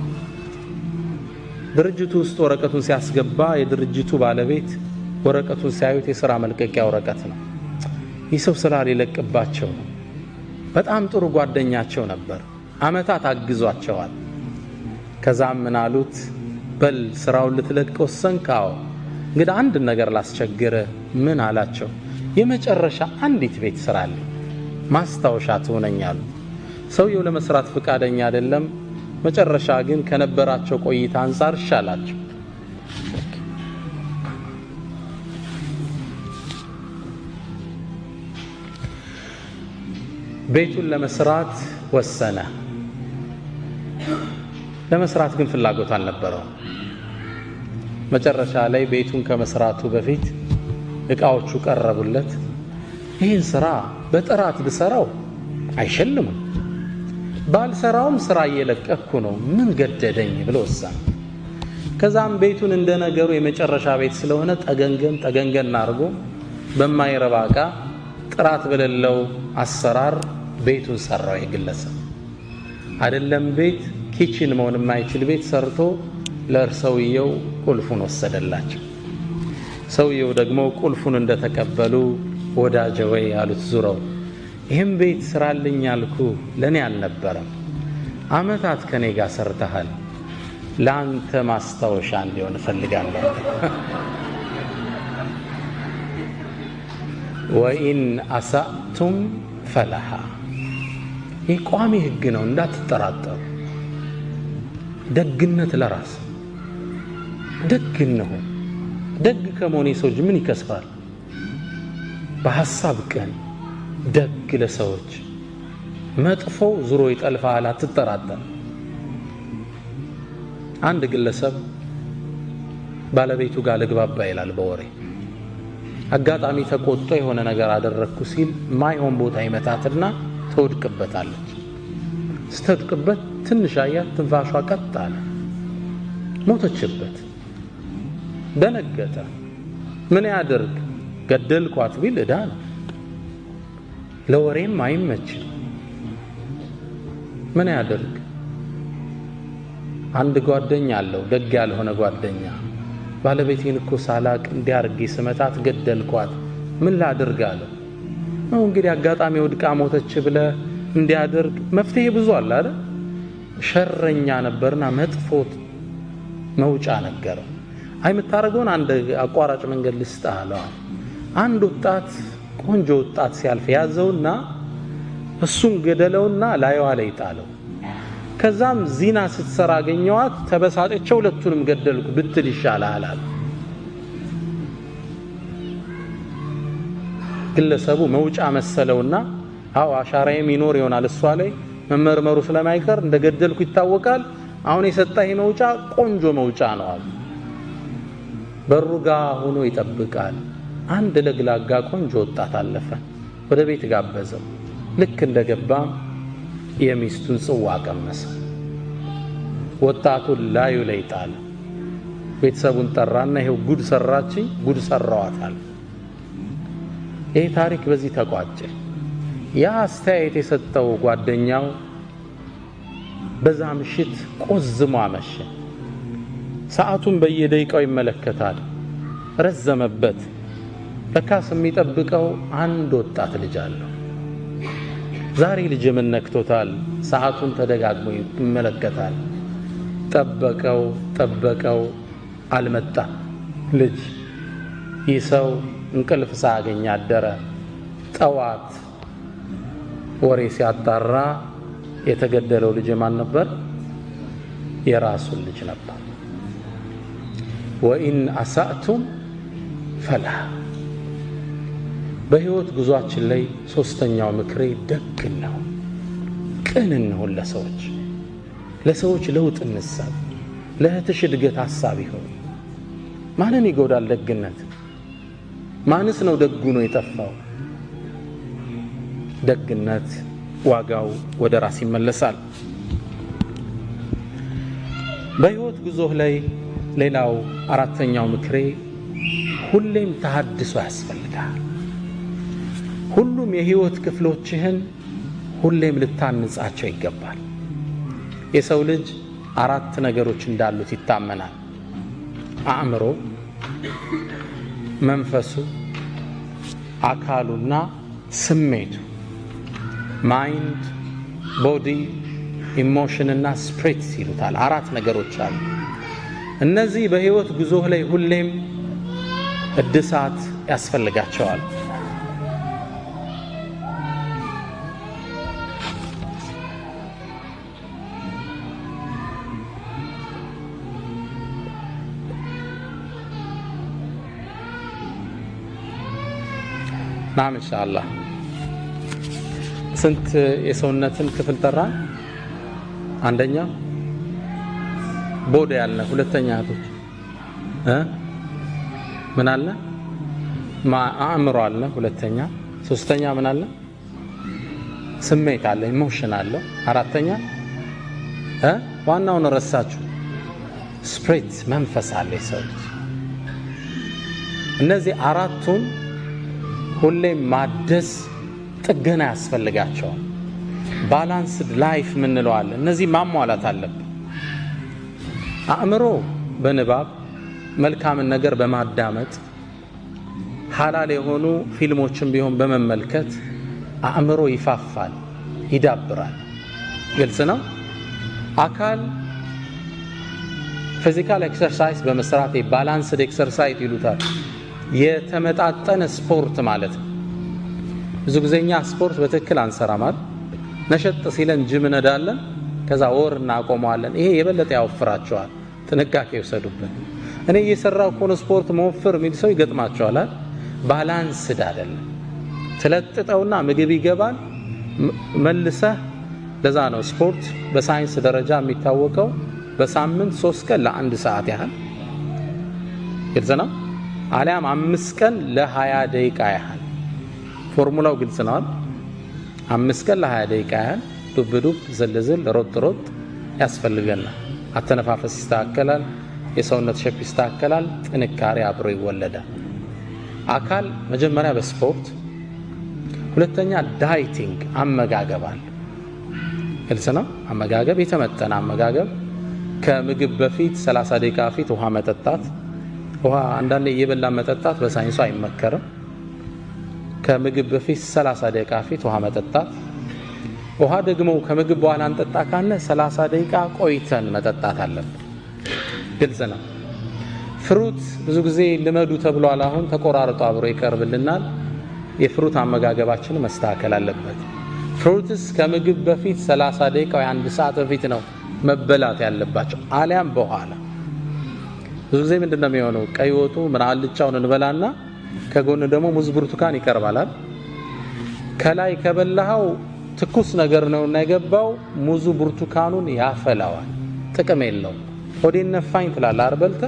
S1: ድርጅቱ ውስጥ ወረቀቱን ሲያስገባ የድርጅቱ ባለቤት ወረቀቱን ሲያዩት የሥራ መልቀቂያ ወረቀት ነው። ይህ ሰው ስራ ሊለቅባቸው ነው። በጣም ጥሩ ጓደኛቸው ነበር። አመታት አግዟቸዋል። ከዛም ምን አሉት? በል ስራውን ልትለቅ ወሰንካው፣ እንግዲህ አንድ ነገር ላስቸግረ። ምን አላቸው? የመጨረሻ አንዲት ቤት ስራልኝ ማስታወሻ ትሆነኛሉ። ሰውየው ለመስራት ፍቃደኛ አይደለም። መጨረሻ ግን ከነበራቸው ቆይታ አንፃር ይሻላቸው። ቤቱን ለመስራት ወሰነ። ለመስራት ግን ፍላጎት አልነበረው። መጨረሻ ላይ ቤቱን ከመስራቱ በፊት እቃዎቹ ቀረቡለት። ይህን ስራ በጥራት ብሰራው አይሸልምም፣ ባልሰራውም ስራ እየለቀኩ ነው፣ ምን ገደደኝ ብሎ ወሰነ። ከዛም ቤቱን እንደነገሩ የመጨረሻ ቤት ስለሆነ ጠገንገን አድርጎ በማይረባ እቃ ጥራት በሌለው አሰራር ቤቱን ሰራው። የግለሰብ አይደለም ቤት ኪችን መሆን የማይችል ቤት ሰርቶ ለእርሰውየው ቁልፉን ወሰደላቸው። ሰውየው ደግሞ ቁልፉን እንደተቀበሉ ወዳጄ ወይ አሉት ዙረው፣ ይህም ቤት ስራልኝ ያልኩ ለኔ አልነበረም፣ አመታት ከኔ ጋር ሰርተሃል፣ ለአንተ ማስታወሻ እንዲሆን እፈልጋለሁ። ወኢን አሳእቱም ፈለሃ፣ ይህ ቋሚ ህግ ነው፣ እንዳትጠራጠሩ። ደግነት ለራስ ደግ ነው። ደግ ከመሆን የሰው ልጅ ምን ይከስፋል? በሐሳብ ቀን ደግ ለሰዎች፣ መጥፎው ዙሮ ይጠልፋል፣ አትጠራጠር። አንድ ግለሰብ ባለቤቱ ጋር ልግባባ ይላል በወሬ። አጋጣሚ ተቆጥቶ የሆነ ነገር አደረኩ ሲል ማይሆን ቦታ ይመታትና ትወድቅበታለች። ስትወድቅበት ትንሽ አያት፣ ትንፋሿ ቀጥ አለ፣ ሞተችበት። ደነገጠ። ምን ያደርግ? ገደልኳት ቢል ዕዳ ነው፣ ለወሬም አይመችም። ምን ያደርግ? አንድ ጓደኛ አለው፣ ደግ ያልሆነ ጓደኛ። ባለቤቴን እኮ ሳላቅ እንዲያርጊ ስመታት ገደልኳት፣ ምን ላድርግ አለው። ነው እንግዲህ አጋጣሚ ወድቃ ሞተች ብለ እንዲያደርግ መፍትሄ ብዙ አለ አይደል? ሸረኛ ነበርና መጥፎት መውጫ ነገረው። አይ የምታረገውን አንድ አቋራጭ መንገድ ልስጥህ አለው። አንድ ወጣት ቆንጆ ወጣት ሲያልፍ ያዘውና እሱን ገደለውና ላይዋ ላይ ጣለው። ከዛም ዚና ስትሰራ አገኘዋት፣ ተበሳጨች፣ ሁለቱንም ገደልኩ ብትል ይሻላል አለ። ግለሰቡ መውጫ መሰለውና አው አሻራዬ ሚኖር ይሆናል እሷ ላይ መመርመሩ ስለማይቀር እንደገደልኩ ይታወቃል አሁን የሰጣኝ መውጫ ቆንጆ መውጫ ነው አሉ በሩጋ ሆኖ ይጠብቃል አንድ ለግላጋ ቆንጆ ወጣት አለፈ ወደ ቤት ጋበዘው ልክ እንደገባ የሚስቱን ጽዋ ቀመሰ ወጣቱ ላዩ ላይ ጣለ ቤተሰቡን ጠራና ይሄው ጉድ ሰራች ጉድ ሰራዋታል ይሄ ታሪክ በዚህ ተቋጨ ያ አስተያየት የሰጠው ጓደኛው በዛ ምሽት ቆዝሞ አመሸ ሰዓቱን በየደቂቃው ይመለከታል ረዘመበት ለካስ የሚጠብቀው አንድ ወጣት ልጅ አለው ዛሬ ልጅ ምን ነክቶታል ሰዓቱን ተደጋግሞ ይመለከታል ጠበቀው አልመጣ ልጅ ይሰው እንቅልፍ ሳያገኝ አደረ ጠዋት ወሬ ሲያጣራ የተገደለው ልጅ ማን ነበር የራሱ ልጅ ነበር ወኢን አሳእቱም ፈላ በህይወት ጉዟችን ላይ ሶስተኛው ምክሬ ደግነው ቅን እንሁን ለሰዎች ለውጥ እንሳብ ለህትሽ እድገት ሐሳብ ይሁን ማንን ይጎዳል ደግነት ማንስ ነው ደጉ ነው የጠፋው ደግነት ዋጋው ወደ ራስ ይመለሳል በህይወት ጉዞህ ላይ ሌላው አራተኛው ምክሬ ሁሌም ተሐድሶ ያስፈልጋል ሁሉም የህይወት ክፍሎችህን ሁሌም ልታንጻቸው ይገባል የሰው ልጅ አራት ነገሮች እንዳሉት ይታመናል አእምሮ መንፈሱ አካሉና ስሜቱ ማይንድ ቦዲ ኢሞሽን እና ስፒሪት ይሉታል አራት ነገሮች አሉ እነዚህ በህይወት ጉዞህ ላይ ሁሌም እድሳት ያስፈልጋቸዋል ናም ኢንሻአላህ ስንት የሰውነትን ክፍል ጠራ አንደኛ ቦዲ ያለ ሁለተኛ አቶች ምን አለ አእምሮ አለ ሁለተኛ ሶስተኛ ምን አለ ስሜት አለ ኢሞሽን አለ አራተኛ ዋናውን ረሳችሁ ስፒሪት መንፈስ አለ ሰው እነዚህ አራቱን ሁሌም ማደስ ጥገና ያስፈልጋቸዋል ባላንስድ ላይፍ ምን እንለዋለን እነዚህ ማሟላት አለበት አእምሮ በንባብ መልካም ነገር በማዳመጥ ሐላል የሆኑ ፊልሞችን ቢሆን በመመልከት አእምሮ ይፋፋል ይዳብራል ግልጽ ነው አካል ፊዚካል ኤክሰርሳይዝ በመስራት ባላንስድ ኤክሰርሳይዝ ይሉታል የተመጣጠነ ስፖርት ማለት ነው ብዙ ጊዜኛ ስፖርት በትክክል አንሰራማል ነሸጥ ሲለን ጂም ነዳለን ከዛ ወር እናቆመዋለን ይሄ የበለጠ ያወፍራቸዋል ጥንቃቄ ይወሰዱበት እኔ እየሰራው ኮን ስፖርት መወፈር የሚል ሰው ይገጥማቸዋል ባላንስድ አይደለም ተለጥጠውና ምግብ ይገባል መልሰህ ለዛ ነው ስፖርት በሳይንስ ደረጃ የሚታወቀው በሳምንት 3 ቀን ለ1 ሰዓት ያህል ግልጽ ነው አሊያም 5 ቀን ለ20 ደቂቃ ያህል ፎርሙላው ግልጽ ነው 5 ቀን ለ20 ደቂቃ ያህል ዱብ ዝልዝል ሮጥ ያስፈልገናል አተነፋፈስ ይስተካከላል የሰውነት ሼፕ ይስተካከላል ጥንካሬ አብሮ ይወለዳል አካል መጀመሪያ በስፖርት ሁለተኛ ዳይቲንግ አመጋገብ አለ ግልጽ ነው አመጋገብ የተመጠነ አመጋገብ ከምግብ በፊት 30 ደቂቃ በፊት ውሃ መጠጣት ውሃ አንዳንዴ እየበላ መጠጣት በሳይንሱ አይመከርም ከምግብ በፊት 30 ደቂቃ በፊት ውሃ መጠጣት ውሃ ደግሞ ከምግብ በኋላ እንጠጣ ካለ 30 ደቂቃ ቆይተን መጠጣት አለብን ግልጽ ነው ፍሩት ብዙ ጊዜ ልመዱ ተብሏል አሁን ተቆራርጦ አብሮ ይቀርብልናል የፍሩት አመጋገባችን መስተካከል አለበት ፍሩትስ ከምግብ በፊት 30 ደቂቃ ወይ 1 ሰዓት በፊት ነው መበላት ያለባቸው አሊያም በኋላ ብዙ ጊዜ ምንድነው የሚሆነው ቀይ ወጡ ምን አልጫውን እንበላና ከጎን ደግሞ ሙዝ ብርቱካን ይቀርባል። ከላይ ከበላው ትኩስ ነገር ነውና የገባው ሙዙ ብርቱካኑን ያፈላዋል። ጥቅም የለውም። ሆዴን ነፋኝ ትላለህ አርበልተ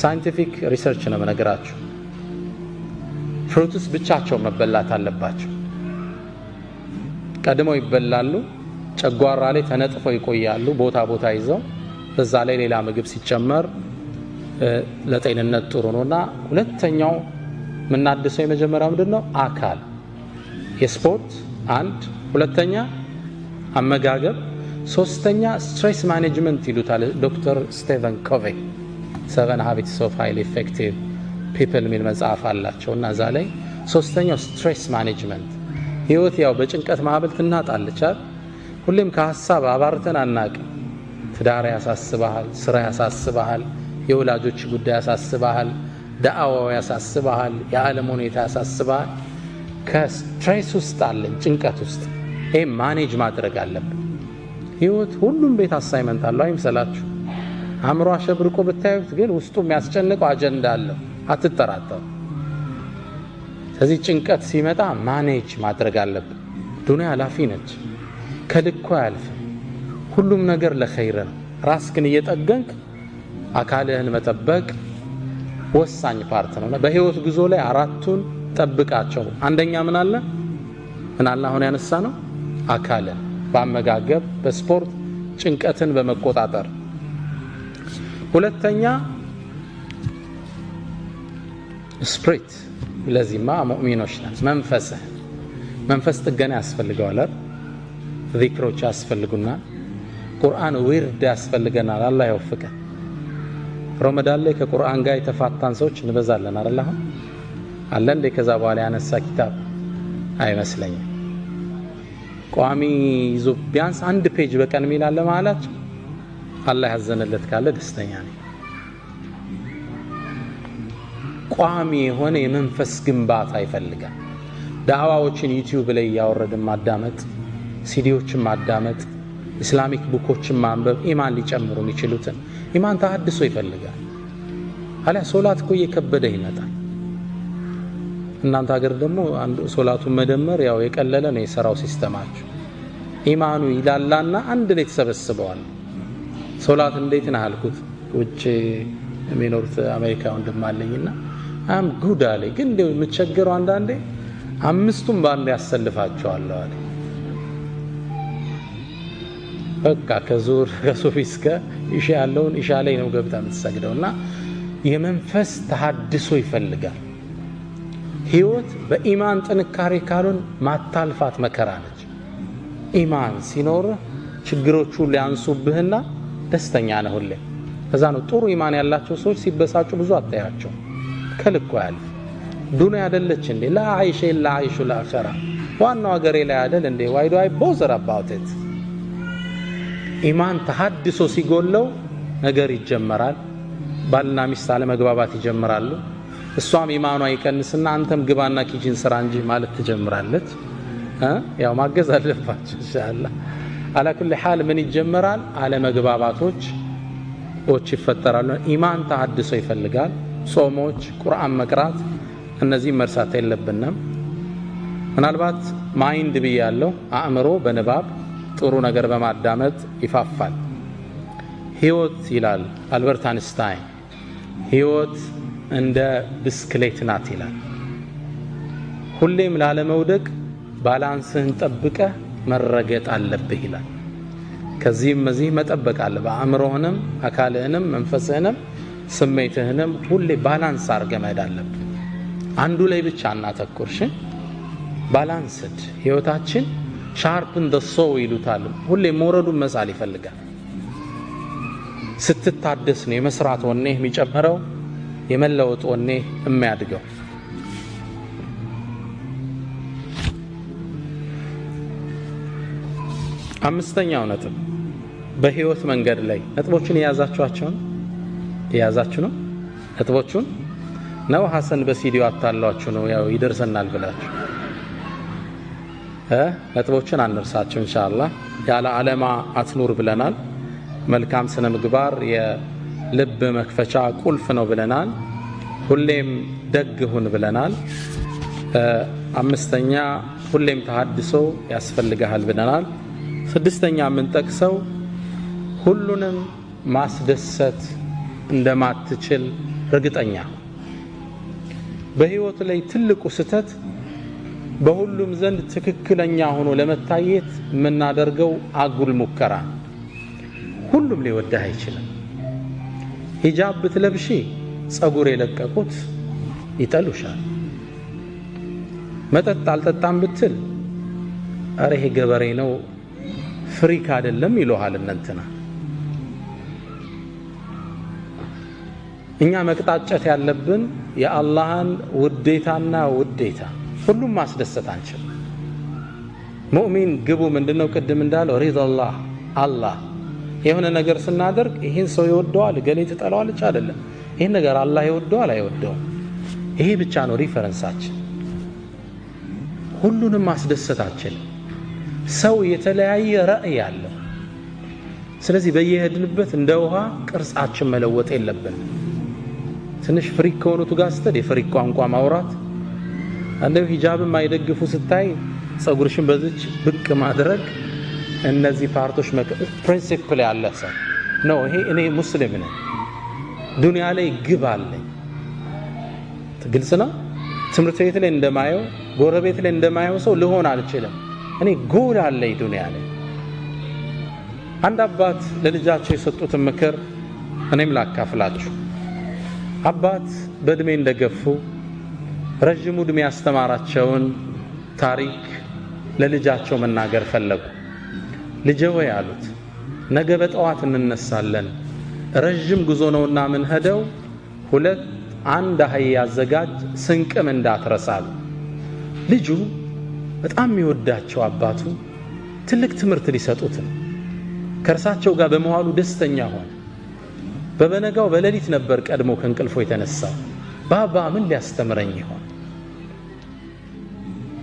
S1: ሳይንቲፊክ ሪሰርች ነው መነግራችሁ። ፍሩትስ ብቻቸው መበላት አለባቸው። ቀድመው ይበላሉ፣ ጨጓራ ላይ ተነጥፈው ይቆያሉ ቦታ ቦታ ይዘው። በዛ ላይ ሌላ ምግብ ሲጨመር ለጤንነት ጥሩ ነውና ሁለተኛው ምናድሰው የመጀመሪያው ምንድነው? አካል የስፖርት አንድ፣ ሁለተኛ አመጋገብ፣ ሶስተኛ ስትሬስ ማኔጅመንት ይሉታል ዶክተር ስቲቨን ኮቬ 7 Habits of Highly Effective People የሚል መጽሐፍ አላቸውና እዛ ላይ ሶስተኛው ስትሬስ ማኔጅመንት። ህይወት ያው በጭንቀት ማዕበል ትናጣለች አይደል? ሁሌም ከሐሳብ አባርተን አናቅም። ትዳር ያሳስባል፣ ስራ ያሳስባል፣ የወላጆች ጉዳይ ያሳስባል፣ ዳዕዋው ያሳስባል፣ የዓለም ሁኔታ ያሳስባል። ከስትሬስ ውስጥ አለን፣ ጭንቀት ውስጥ። ይሄ ማኔጅ ማድረግ አለብን። ህይወት ሁሉም ቤት አሳይመንት አለው አይምሰላችሁ። አእምሮ አሸብርቆ ብታዩት ግን ውስጡ የሚያስጨንቀው አጀንዳ አለው፣ አትጠራጠሩ። ስለዚህ ጭንቀት ሲመጣ ማኔጅ ማድረግ አለብን። ዱንያ ኃላፊ ነች፣ ከልኮ አያልፍም። ሁሉም ነገር ለኸይር ነው። ራስህን እየጠገንክ አካልህን መጠበቅ ወሳኝ ፓርት ነው። በህይወት ጉዞ ላይ አራቱን ጠብቃቸው። አንደኛ ምን አለ አሁን ያነሳ ነው? አካልን በአመጋገብ በስፖርት ጭንቀትን በመቆጣጠር። ሁለተኛ ስፕሪት፣ ለዚህማ ሙእሚኖች ነን። መንፈስ ጥገና ያስፈልገዋል። ዚክሮች ያስፈልጉናል። ቁርአን ዊርድ ያስፈልገናል። አላህ ይወፍቀን። ረመዳን ላይ ከቁርአን ጋር የተፋታን ሰዎች እንበዛለን አይደል? አሁን አለ እንደ ከዛ በኋላ ያነሳ ኪታብ አይመስለኝም። ቋሚ ይዞ ቢያንስ አንድ ፔጅ በቀን ሚላለ ማለት አላህ ያዘነለት ካለ ደስተኛ ነኝ። ቋሚ የሆነ የመንፈስ ግንባታ ይፈልጋል። ዳዕዋዎችን ዩቲዩብ ላይ ያወረድን ማዳመጥ፣ ሲዲዎችን ማዳመጥ፣ ኢስላሚክ ቡኮችን ማንበብ ኢማን ሊጨምሩ የሚችሉትን ኢማን ተሐድሶ ይፈልጋል። አለ ሶላት እኮ እየከበደ ይመጣል። እናንተ ሀገር ደግሞ ሶላቱን መደመር ያው የቀለለ ነው የሰራው ሲስተማችሁ። ኢማኑ ይላላና አንድ ላይ ተሰበስበዋል። ሶላት እንዴት ነው አልኩት። ውጭ የሚኖሩት አሜሪካ ወንድማለኝና አም ጉድ አለ። ግን እንደው የምትቸገረው አንዳንዴ አምስቱም ባንድ ያሰልፋቸዋለሁ አለ። በቃ ከዙር ከሱፊ እስከ ኢሻ ያለውን ኢሻ ላይ ነው ገብታ የምትሰግደውና የመንፈስ ተሐድሶ ይፈልጋል። ህይወት በኢማን ጥንካሬ ካሉን ማታልፋት መከራ ነች። ኢማን ሲኖር ችግሮቹ ሊያንሱብህና ደስተኛ ነህ ሁሌ። ከዛ ነው ጥሩ ኢማን ያላቸው ሰዎች ሲበሳጩ ብዙ አታያቸው። ከልኩ ያልፍ ዱንያ አይደለች እንዴ? ላ አይሽ ኢላ አይሹ ለአኺራ። ዋናው ሀገሬ ላይ አይደል እንዴ? why do I bother about it? ኢማን ተሐድሶ ሲጎለው ነገር ይጀመራል። ባልና ሚስት አለመግባባት ይጀምራሉ። እሷም ኢማኗ ይቀንስና አንተም ግባና ኪችን ስራ እንጂ ማለት ትጀምራለች። ያው ማገዝ አለባችሁ ኢንሻአላህ። አላ ኩል ሐል ምን ይጀምራል? አለመግባባቶች ይፈጠራሉ። ኢማን ተሐድሶ ይፈልጋል። ጾሞች፣ ቁርአን መቅራት፣ እነዚህ መርሳት የለብንም። ምናልባት ማይንድ ብያለሁ፣ አእምሮ በንባብ ጥሩ ነገር በማዳመጥ ይፋፋል። ህይወት ይላል አልበርት አንስታይን፣ ህይወት እንደ ብስክሌት ናት ይላል። ሁሌም ላለመውደቅ ባላንስህን ጠብቀህ መረገጥ አለብህ ይላል። ከዚህም መዚህ መጠበቅ አለብህ። አእምሮህንም አካልህንም መንፈስህንም ስሜትህንም ሁሌ ባላንስ አድርገህ መሄድ አለብህ። አንዱ ላይ ብቻ እናተኩርሽ። ባላንስድ ህይወታችን ሻርፕን ደ ሶ ይሉታል። ሁሌ መውረዱን መሳል ይፈልጋል። ስትታደስ ነው የመስራት ወኔህ የሚጨምረው፣ የመለወጥ ወኔህ የሚያድገው። አምስተኛው ነጥብ በህይወት መንገድ ላይ ነጥቦችን የያዛችሁ ነው። ነጥቦቹን ነው ሐሰን በሲዲዮ አታሏችሁ ነው ያው ይደርሰናል ብላችሁ ነጥቦችን አንርሳችሁ ኢንሻአላህ። ያለ ዓለማ አትኑር ብለናል። መልካም ስነ ምግባር የልብ መክፈቻ ቁልፍ ነው ብለናል። ሁሌም ደግ ሁን ብለናል። አምስተኛ ሁሌም ተሐድሶ ያስፈልጋል ብለናል። ስድስተኛ ምን ጠቅሰው ሁሉንም ማስደሰት እንደማትችል እርግጠኛ። በህይወት ላይ ትልቁ ስተት በሁሉም ዘንድ ትክክለኛ ሆኖ ለመታየት የምናደርገው አጉል ሙከራ። ሁሉም ሊወድህ አይችልም። ሂጃብ ብትለብሺ ጸጉር የለቀቁት ይጠሉሻል። መጠጥ አልጠጣም ብትል አረ ይሄ ገበሬ ነው ፍሪክ አይደለም ይሉሃል እንትና። እኛ መቅጣጨት ያለብን የአላህን ውዴታና ውዴታ ሁሉም ማስደሰት አንችል። ሙእሚን ግቡ ምንድነው? ቅድም እንዳለው ሪዳላህ አላህ የሆነ ነገር ስናደርግ ይሄን ሰው ይወደዋል ገሌ ትጠላዋለች አይደለም። ይሄን ነገር አላህ ይወደዋል አይወደውም። ይሄ ብቻ ነው ሪፈረንሳችን። ሁሉንም ማስደሰታችን ሰው የተለያየ ራእይ አለው። ስለዚህ በየሄድንበት እንደ ውሃ ቅርጻችን መለወጥ የለብንም። ትንሽ ፍሪክ ከሆኑት ጋር ስትል የፍሪክ ቋንቋ ማውራት፣ አንደው ሂጃብም ማይደግፉ ስታይ ጸጉርሽን በዚች ብቅ ማድረግ፣ እነዚህ ፓርቶች ፕሪንሲፕል ያለ ሰው ነው። ይሄ እኔ ሙስሊም ነኝ፣ ዱንያ ላይ ግብ አለኝ። ግልጽ ነው። ትምህርት ቤት ላይ እንደማየው ጎረቤት ላይ እንደማየው ሰው ልሆን አልችልም። እኔ ጎል አለኝ ዱንያ ላይ። አንድ አባት ለልጃቸው የሰጡትን ምክር እኔም ላካፍላችሁ። አባት በእድሜ እንደገፉ ረጅሙ እድሜ ያስተማራቸውን ታሪክ ለልጃቸው መናገር ፈለጉ። ልጄ ሆይ አሉት፣ ነገ በጠዋት እንነሳለን፣ ረጅም ጉዞ ነውና ምን ሄደው አንድ አህያ ያዘጋጅ፣ ስንቅም እንዳትረሳሉ። ልጁ በጣም የሚወዳቸው አባቱ ትልቅ ትምህርት ሊሰጡት ከእርሳቸው ጋር በመዋሉ ደስተኛ ሆነ። በበነጋው በሌሊት ነበር ቀድሞ ከእንቅልፎ የተነሳው። ባባ ምን ሊያስተምረኝ ይሆን?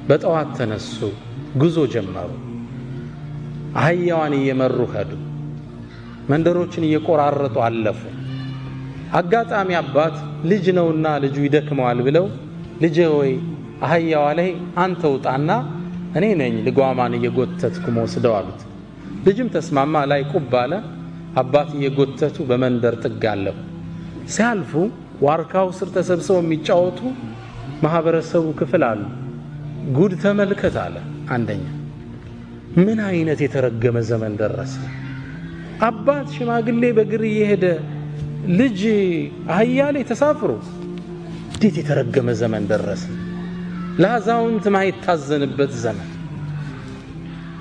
S1: በጠዋት ተነሱ፣ ጉዞ ጀመሩ። አህያዋን እየመሩ ሄዱ። መንደሮችን እየቆራረጡ አለፉ። አጋጣሚ አባት ልጅ ነውና ልጁ ይደክመዋል ብለው ልጄ ሆይ አህያዋ ላይ አንተ ውጣና እኔ ነኝ ልጓማን እየጎተትኩ መወስደው አሉት። ልጅም ተስማማ። ላይ ቁብ አለ። አባት እየጎተቱ በመንደር ጥግ አለፉ። ሲያልፉ ዋርካው ስር ተሰብስበው የሚጫወቱ ማህበረሰቡ ክፍል አሉ። ጉድ ተመልከት አለ አንደኛ። ምን አይነት የተረገመ ዘመን ደረሰ! አባት ሽማግሌ በእግር እየሄደ ልጅ አህያ ላይ ተሳፍሮ፣ እንዴት የተረገመ ዘመን ደረሰ! ለአዛውንት ማይታዘንበት ዘመን።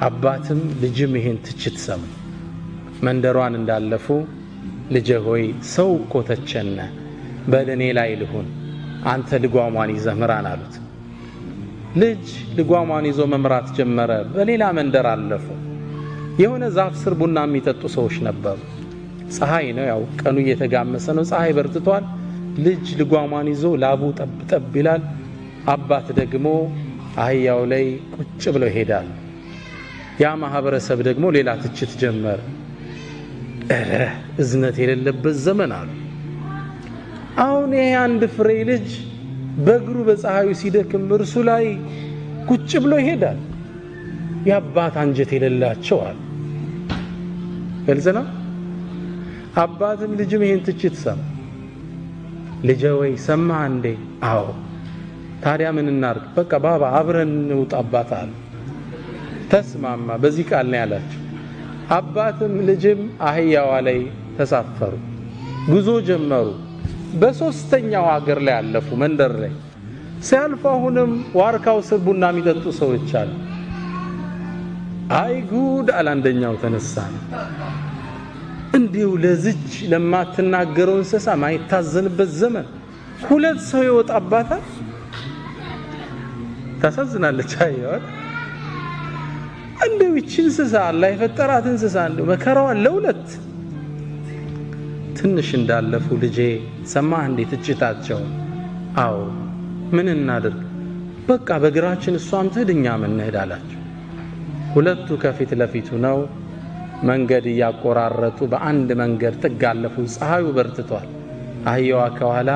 S1: አባትም ልጅም ይሄን ትችት ሰሙ። መንደሯን እንዳለፉ ልጄ ሆይ ሰው እኮ ተቸነ፣ በለኔ ላይ ልሁን፣ አንተ ልጓሟን ይዘህ ምራን አሉት። ልጅ ልጓሟን ይዞ መምራት ጀመረ። በሌላ መንደር አለፉ። የሆነ ዛፍ ስር ቡና የሚጠጡ ሰዎች ነበሩ። ፀሐይ ነው፣ ያው ቀኑ እየተጋመሰ ነው፣ ፀሐይ በርትቷል። ልጅ ልጓሟን ይዞ ላቡ ጠብ ጠብ ይላል። አባት ደግሞ አህያው ላይ ቁጭ ብለው ይሄዳል። ያ ማህበረሰብ ደግሞ ሌላ ትችት ጀመረ። እዝነት የሌለበት ዘመን አሉ። አሁን ይሄ አንድ ፍሬ ልጅ በእግሩ በፀሐዩ ሲደክም እርሱ ላይ ቁጭ ብሎ ይሄዳል። የአባት አንጀት የሌላቸው አሉ። ግልጽ ነው። አባትም ልጅም ይሄን ትችት ሰማ። ልጄ ወይ ሰማህ እንዴ? አዎ። ታዲያ ምን እናርግ? በቃ ባባ አብረን እንውጣ አባት አለ። ተስማማ። በዚህ ቃል ነው ያላቸው። አባትም ልጅም አህያዋ ላይ ተሳፈሩ፣ ጉዞ ጀመሩ። በሶስተኛው ሀገር ላይ አለፉ። መንደር ላይ ሲያልፉ አሁንም ዋርካው ስር ቡና የሚጠጡ ሰዎች አሉ። አይ ጉድ አለ አንደኛው ተነሳ። እንዲሁ ለዚች ለማትናገረው እንስሳ ማይታዘንበት ዘመን ሁለት ሰው ይወጣባታል። ታሳዝናለች። አይዋት እንደው ይህች እንስሳ አላህ የፈጠራት እንስሳ እንደው መከራዋ ለሁለት። ትንሽ እንዳለፉ ልጄ ሰማህ እንዴ ትችታቸው? አዎ። ምን እናድርግ? በቃ በእግራችን እሷም ትሄድ እኛም እንሄድ አላቸው። ሁለቱ ከፊት ለፊቱ ነው። መንገድ እያቆራረጡ በአንድ መንገድ ጥግ አለፉ። ፀሐዩ በርትቷል። አህያዋ ከኋላ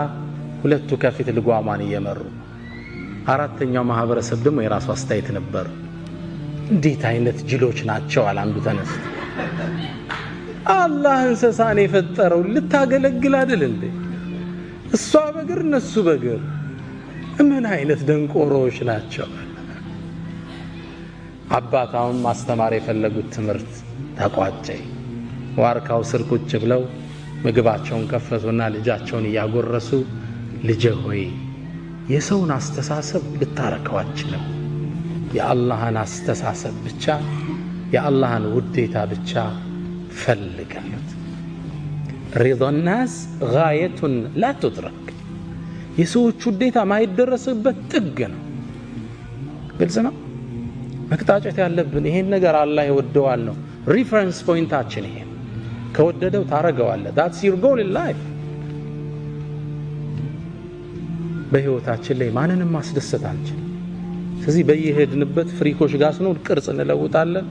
S1: ሁለቱ ከፊት ልጓማን እየመሩ አራተኛው ማህበረሰብ ደግሞ የራሱ አስተያየት ነበር። እንዴት አይነት ጅሎች ናቸው አለ አንዱ ተነስ። አላህ እንስሳን የፈጠረው ልታገለግል አይደል እንዴ? እሷ በግር እነሱ በግር ምን አይነት ደንቆሮች ናቸው። አባታውን ማስተማር የፈለጉት ትምህርት ተቋጨ። ዋርካው ስር ቁጭ ብለው ምግባቸውን ከፈቱና ልጃቸውን እያጎረሱ ልጄ ሆይ የሰውን አስተሳሰብ ልታረከው አትችልም፣ የአላህን አስተሳሰብ ብቻ የአላህን ውዴታ ብቻ ፈልግ አሉት። ሪዳ ናስ ጋየቱን ላ ትድረክ፣ የሰዎች ውዴታ ማይደረስበት ጥግ ነው። ግልጽ ነው። መቅጣጨት ያለብን ይሄን ነገር አላህ ይወደዋል ነው። ሪፈረንስ ፖይንታችን ይሄ ከወደደው ታረገዋለህ። that's your goal in life። በህይወታችን ላይ ማንንም ማስደሰት አንችልም። ስለዚህ በየሄድንበት ፍሪኮች ጋር ስንሆን ቅርጽ እንለውጣለን፣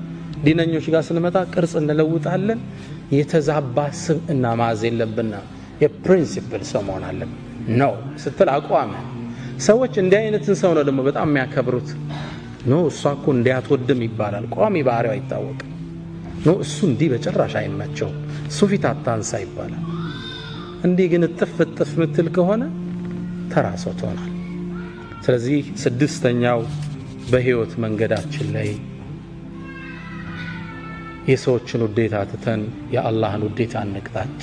S1: ዲነኞች ጋር ስንመጣ ቅርጽ እንለውጣለን። የተዛባ ስብዕና ማዝ የለብንና የፕሪንሲፕል ሰው መሆን አለብን ነው ስትል አቋም። ሰዎች እንዲህ አይነትን ሰው ነው ደግሞ በጣም የሚያከብሩት። ኖ እሷ እኮ እንዲያትወድም ይባላል፣ ቋሚ ባህሪው አይታወቅም። ኖ እሱ እንዲህ በጭራሽ አይመቸው፣ እሱ ፊት አታንሳ ይባላል። እንዲህ ግን እጥፍ ምትል ከሆነ ተራሶት ሆናል። ስለዚህ ስድስተኛው በህይወት መንገዳችን ላይ የሰዎችን ውዴታ ትተን የአላህን ውዴታ እንቅጣጭ።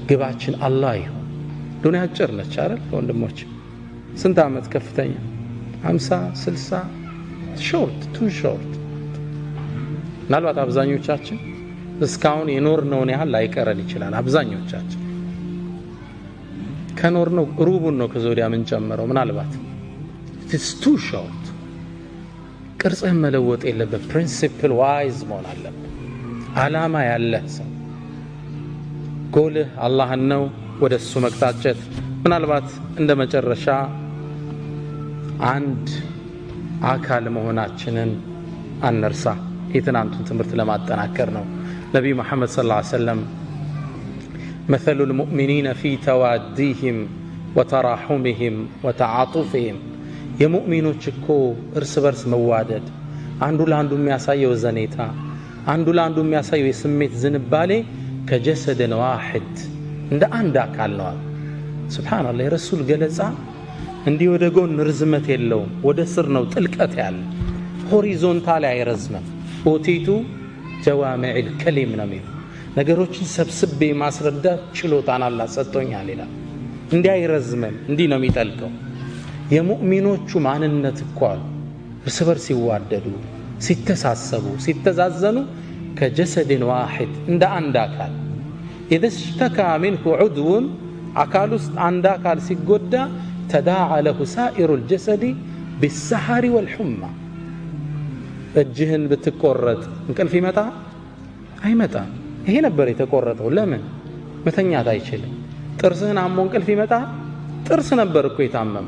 S1: ግባችን አላህ ይሁን። ዱንያ አጭር ነች አይደል ወንድሞች? ስንት ዓመት ከፍተኛ 50 60 ሾርት ቱ ሾርት። ምናልባት አብዛኞቻችን እስካሁን የኖርነውን ያህል ላይቀረን ይችላል። አብዛኞቻችን ከኖርነው ሩቡን ነው ከዘውዲያ ምን ጨምረው ምናልባት it's too short። ቅርጽህን መለወጥ የለበት። ፕሪንሲፕል ዋይዝ መሆን አለበት። ዓላማ ያለህ ሰው ጎልህ አላህን ነው፣ ወደሱ መቅጣጨት። ምናልባት እንደ መጨረሻ አንድ አካል መሆናችንን አንርሳ። የትናንቱን ትምህርት ለማጠናከር ነው። ነቢዩ መሐመድ ሰለላሁ ዐለይሂ ወሰለም مثل المؤمنين في تواديهم وتراحمهم وتعاطفهم የሙእሚኖች እኮ እርስ በርስ መዋደድ፣ አንዱ ለአንዱ የሚያሳየው ዘኔታ፣ አንዱ ለአንዱ የሚያሳየው የስሜት ዝንባሌ ከጀሰድን ዋሂድ እንደ አንድ አካል ነው። ሱብሃንአላህ። የረሱል ገለጻ እንዲህ ወደ ጎን ርዝመት የለውም፣ ወደ ስር ነው ጥልቀት ያለ፣ ሆሪዞንታል አይረዝምም። ኦቲቱ ጀዋሚዕል ከሊም ነው የሚለው፣ ነገሮችን ሰብስቤ ማስረዳት ችሎታን አላህ ሰጥቶኛል ይላል። እንዲህ አይረዝምም፣ እንዲህ ነው የሚጠልቀው። የሙእሚኖቹ ማንነት እኮ አሉ እርስ በርስ ሲዋደዱ፣ ሲተሳሰቡ፣ ሲተዛዘኑ ከጀሰድን ዋሂድ እንደ አንድ አካል። ኢዘ ሽተካ ሚንሁ ዑድውን አካል ውስጥ አንድ አካል ሲጎዳ ተዳዓ ለሁ ሳኢሩል ጀሰዲ ቢሰሐሪ ወልሑማ። እጅህን ብትቆረጥ እንቅልፍ ይመጣ አይመጣም? ይሄ ነበር የተቆረጠው። ለምን መተኛት አይችልም? ጥርስህን አሞ እንቅልፍ ይመጣ? ጥርስ ነበር እኮ የታመመ።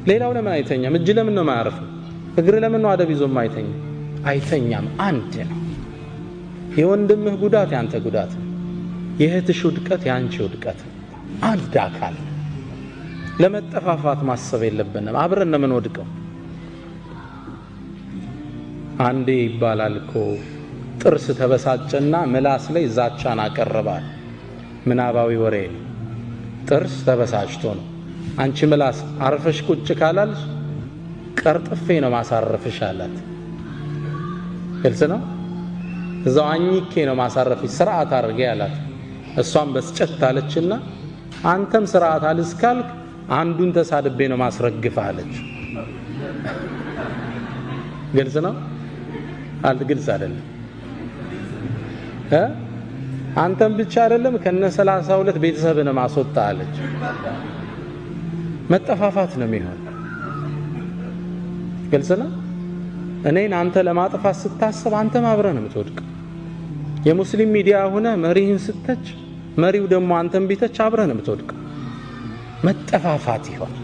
S1: ሌላው ለምን አይተኛም? እጅ ለምን ነው ማያርፈው? እግር ለምን ነው አደብ ይዞ ማይተኛ? አይተኛም። አንድ ነው። የወንድምህ ጉዳት ያንተ ጉዳት፣ የእህትሽ ውድቀት ያንቺ ውድቀት። አንድ አካል። ለመጠፋፋት ማሰብ የለብንም። አብረን ነው የምንወድቀው። አንዴ ይባላል እኮ ጥርስ ተበሳጨና ምላስ ላይ ዛቻን አቀረባል። ምናባዊ ወሬ ነው። ጥርስ ተበሳጭቶ ነው። አንቺ ምላስ አርፈሽ ቁጭ ካላልሽ ቀርጥፌ ነው ማሳረፍሽ አላት። ግልጽ ነው። እዛው አኝኬ ነው ማሳረፍሽ፣ ስርዓት አድርጌ አላት። እሷም በስጨት አለችና አንተም ስርዓት አልስካልክ አንዱን ተሳድቤ ነው ማስረግፍ አለች። ግልጽ ነው አልት? ግልጽ አይደለም። አንተም ብቻ አይደለም ከነ 32 ቤተሰብን ማስወጣ አለች። መጠፋፋት ነው የሚሆን። ግልጽ ነው። እኔን አንተ ለማጥፋት ስታስብ አንተም አብረህ ነው የምትወድቀው። የሙስሊም ሚዲያ ሆነ መሪህን ስተች፣ መሪው ደግሞ አንተም ቢተች አብረህ ነው የምትወድቀው። መጠፋፋት ይሆን።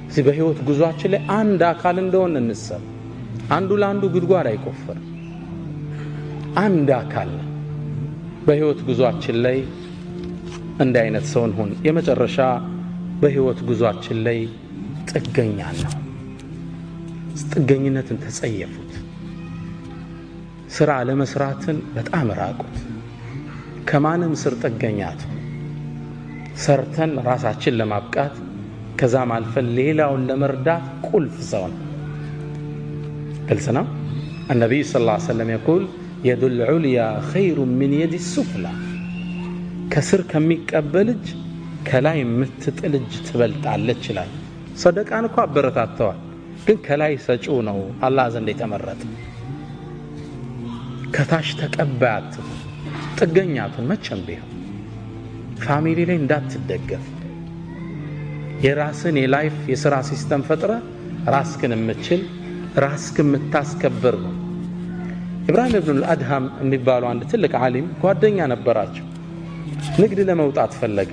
S1: እዚህ በህይወት ጉዟችን ላይ አንድ አካል እንደሆነ እንሰብ። አንዱ ለአንዱ ጉድጓድ አይቆፍር። አንድ አካል በህይወት ጉዟችን ላይ እንደ አይነት ሰውን ሁን። የመጨረሻ በህይወት ጉዟችን ላይ ጥገኛ ነው። ጥገኝነትን ተጸየፉት። ስራ ለመስራትን በጣም ራቁት። ከማንም ስር ጥገኛት ሰርተን ራሳችን ለማብቃት ከዛም አልፈን ሌላውን ለመርዳት ቁልፍ ሰው ነው። ግልጽ ነው። النبي صلى الله عليه وسلم يقول يد العليا خير من يد السفلى كسر ከሚቀበል እጅ ከላይ የምትጥል እጅ ትበልጣለች ይላል። ሰደቃን እኮ አበረታተዋል፣ ግን ከላይ ሰጪው ነው አላህ ዘንድ የተመረጠ። ከታች ተቀባያት ጥገኛቱን መቼም ቢሆን ፋሚሊ ላይ እንዳትደገፍ። የራስን የላይፍ የሥራ ሲስተም ፈጥረ ራስክን የምትችል ራስክን የምታስከብር ነው። ኢብራሂም ኢብኑ አልአድሃም የሚባሉ አንድ ትልቅ ዓሊም ጓደኛ ነበራቸው። ንግድ ለመውጣት ፈለገ።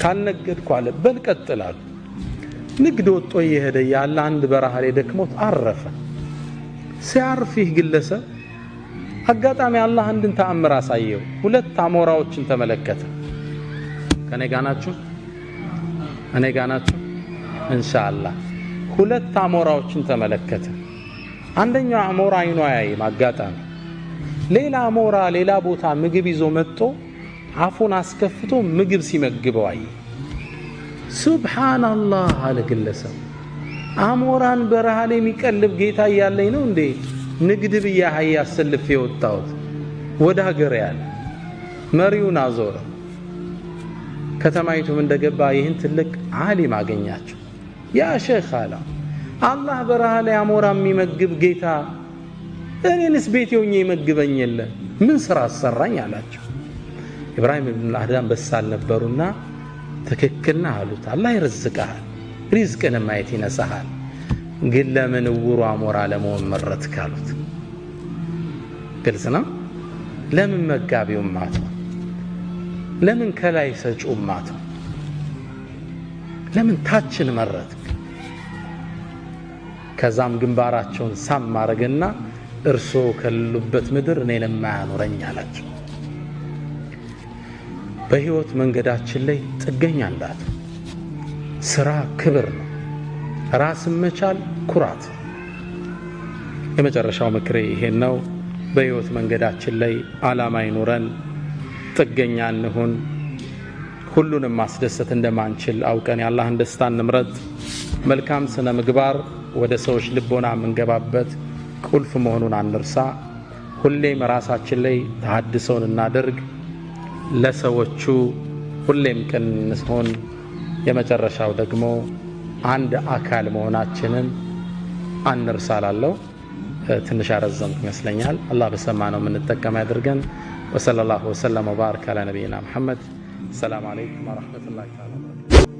S1: ካልነገድኩ አለ በል ቀጥል አሉ። ንግድ ወጥቶ እየሄደ ያለ አንድ በረሃ ላይ ደክሞት አረፈ። ሲያርፍ ይህ ግለሰብ አጋጣሚ አላህ አንድን ተአምር አሳየው። ሁለት አሞራዎችን ተመለከተ። ከኔ ጋር ናችሁ? እኔ ጋር ናችሁ? ኢንሻአላህ። ሁለት አሞራዎችን ተመለከተ። አንደኛው አሞራ አይኑ ያያይም አጋጣሚ፣ ሌላ አሞራ ሌላ ቦታ ምግብ ይዞ መጥቶ አፉን አስከፍቶ ምግብ ሲመግበው አየ። ሱብሃንአላህ አለ ግለሰብ። አሞራን በረሃ ላይ የሚቀልብ ጌታ እያለኝ ነው እንዴ ንግድ ብዬ አህያ አሰልፌ የወጣሁት? ወደ ሀገር ያለ መሪውን አዞረ። ከተማይቱም እንደገባ ይህን ትልቅ ዓሊም አገኛቸው። ያ ሼኽ አለ፣ አላህ በረሃ ላይ አሞራ የሚመግብ ጌታ እኔንስ ቤቴ ሆኜ ይመግበኝ የለ ምን ስራ አሰራኝ አላቸው። ኢብራሂም ኢብኑ አድሃም በሳል ነበሩና ትክክልና አሉት። አላህ ይርዝቅሃል፣ ሪዝቅን ማየት ይነሳሃል፣ ግን ለምን ውሩ አሞራ ለመሆን መረጥክ አሉት። ግልጽ ነው። ለምን መጋቢው ማቱ? ለምን ከላይ ሰጪው ማቱ? ለምን ታችን መረጥክ? ከዛም ግንባራቸውን ሳም ማረግና እርሶ ከሉበት ምድር እኔን ማያኖረኝ አላቸው። በህይወት መንገዳችን ላይ ጥገኛ እንዳት። ስራ ክብር ነው፣ ራስን መቻል ኩራት። የመጨረሻው ምክሬ ይሄን ነው። በህይወት መንገዳችን ላይ ዓላማ ይኖረን፣ ጥገኛ እንሁን። ሁሉንም ማስደሰት እንደማንችል አውቀን የአላህን ደስታ እንምረጥ። መልካም ስነ ምግባር ወደ ሰዎች ልቦና የምንገባበት ቁልፍ መሆኑን አንርሳ። ሁሌም ራሳችን ላይ ተሐድሶን እናደርግ፣ ለሰዎቹ ሁሌም ቅን እንሆን። የመጨረሻው ደግሞ አንድ አካል መሆናችንን አንርሳላለሁ። ትንሽ አረዘምኩ ይመስለኛል። አላህ በሰማነው የምንጠቀም ያድርገን። ወሰለላሁ ወሰለም ወባረከ ዐላ ነቢይና ሙሐመድ። ሰላም አለይኩም ወራህመቱላሂ ተዓላ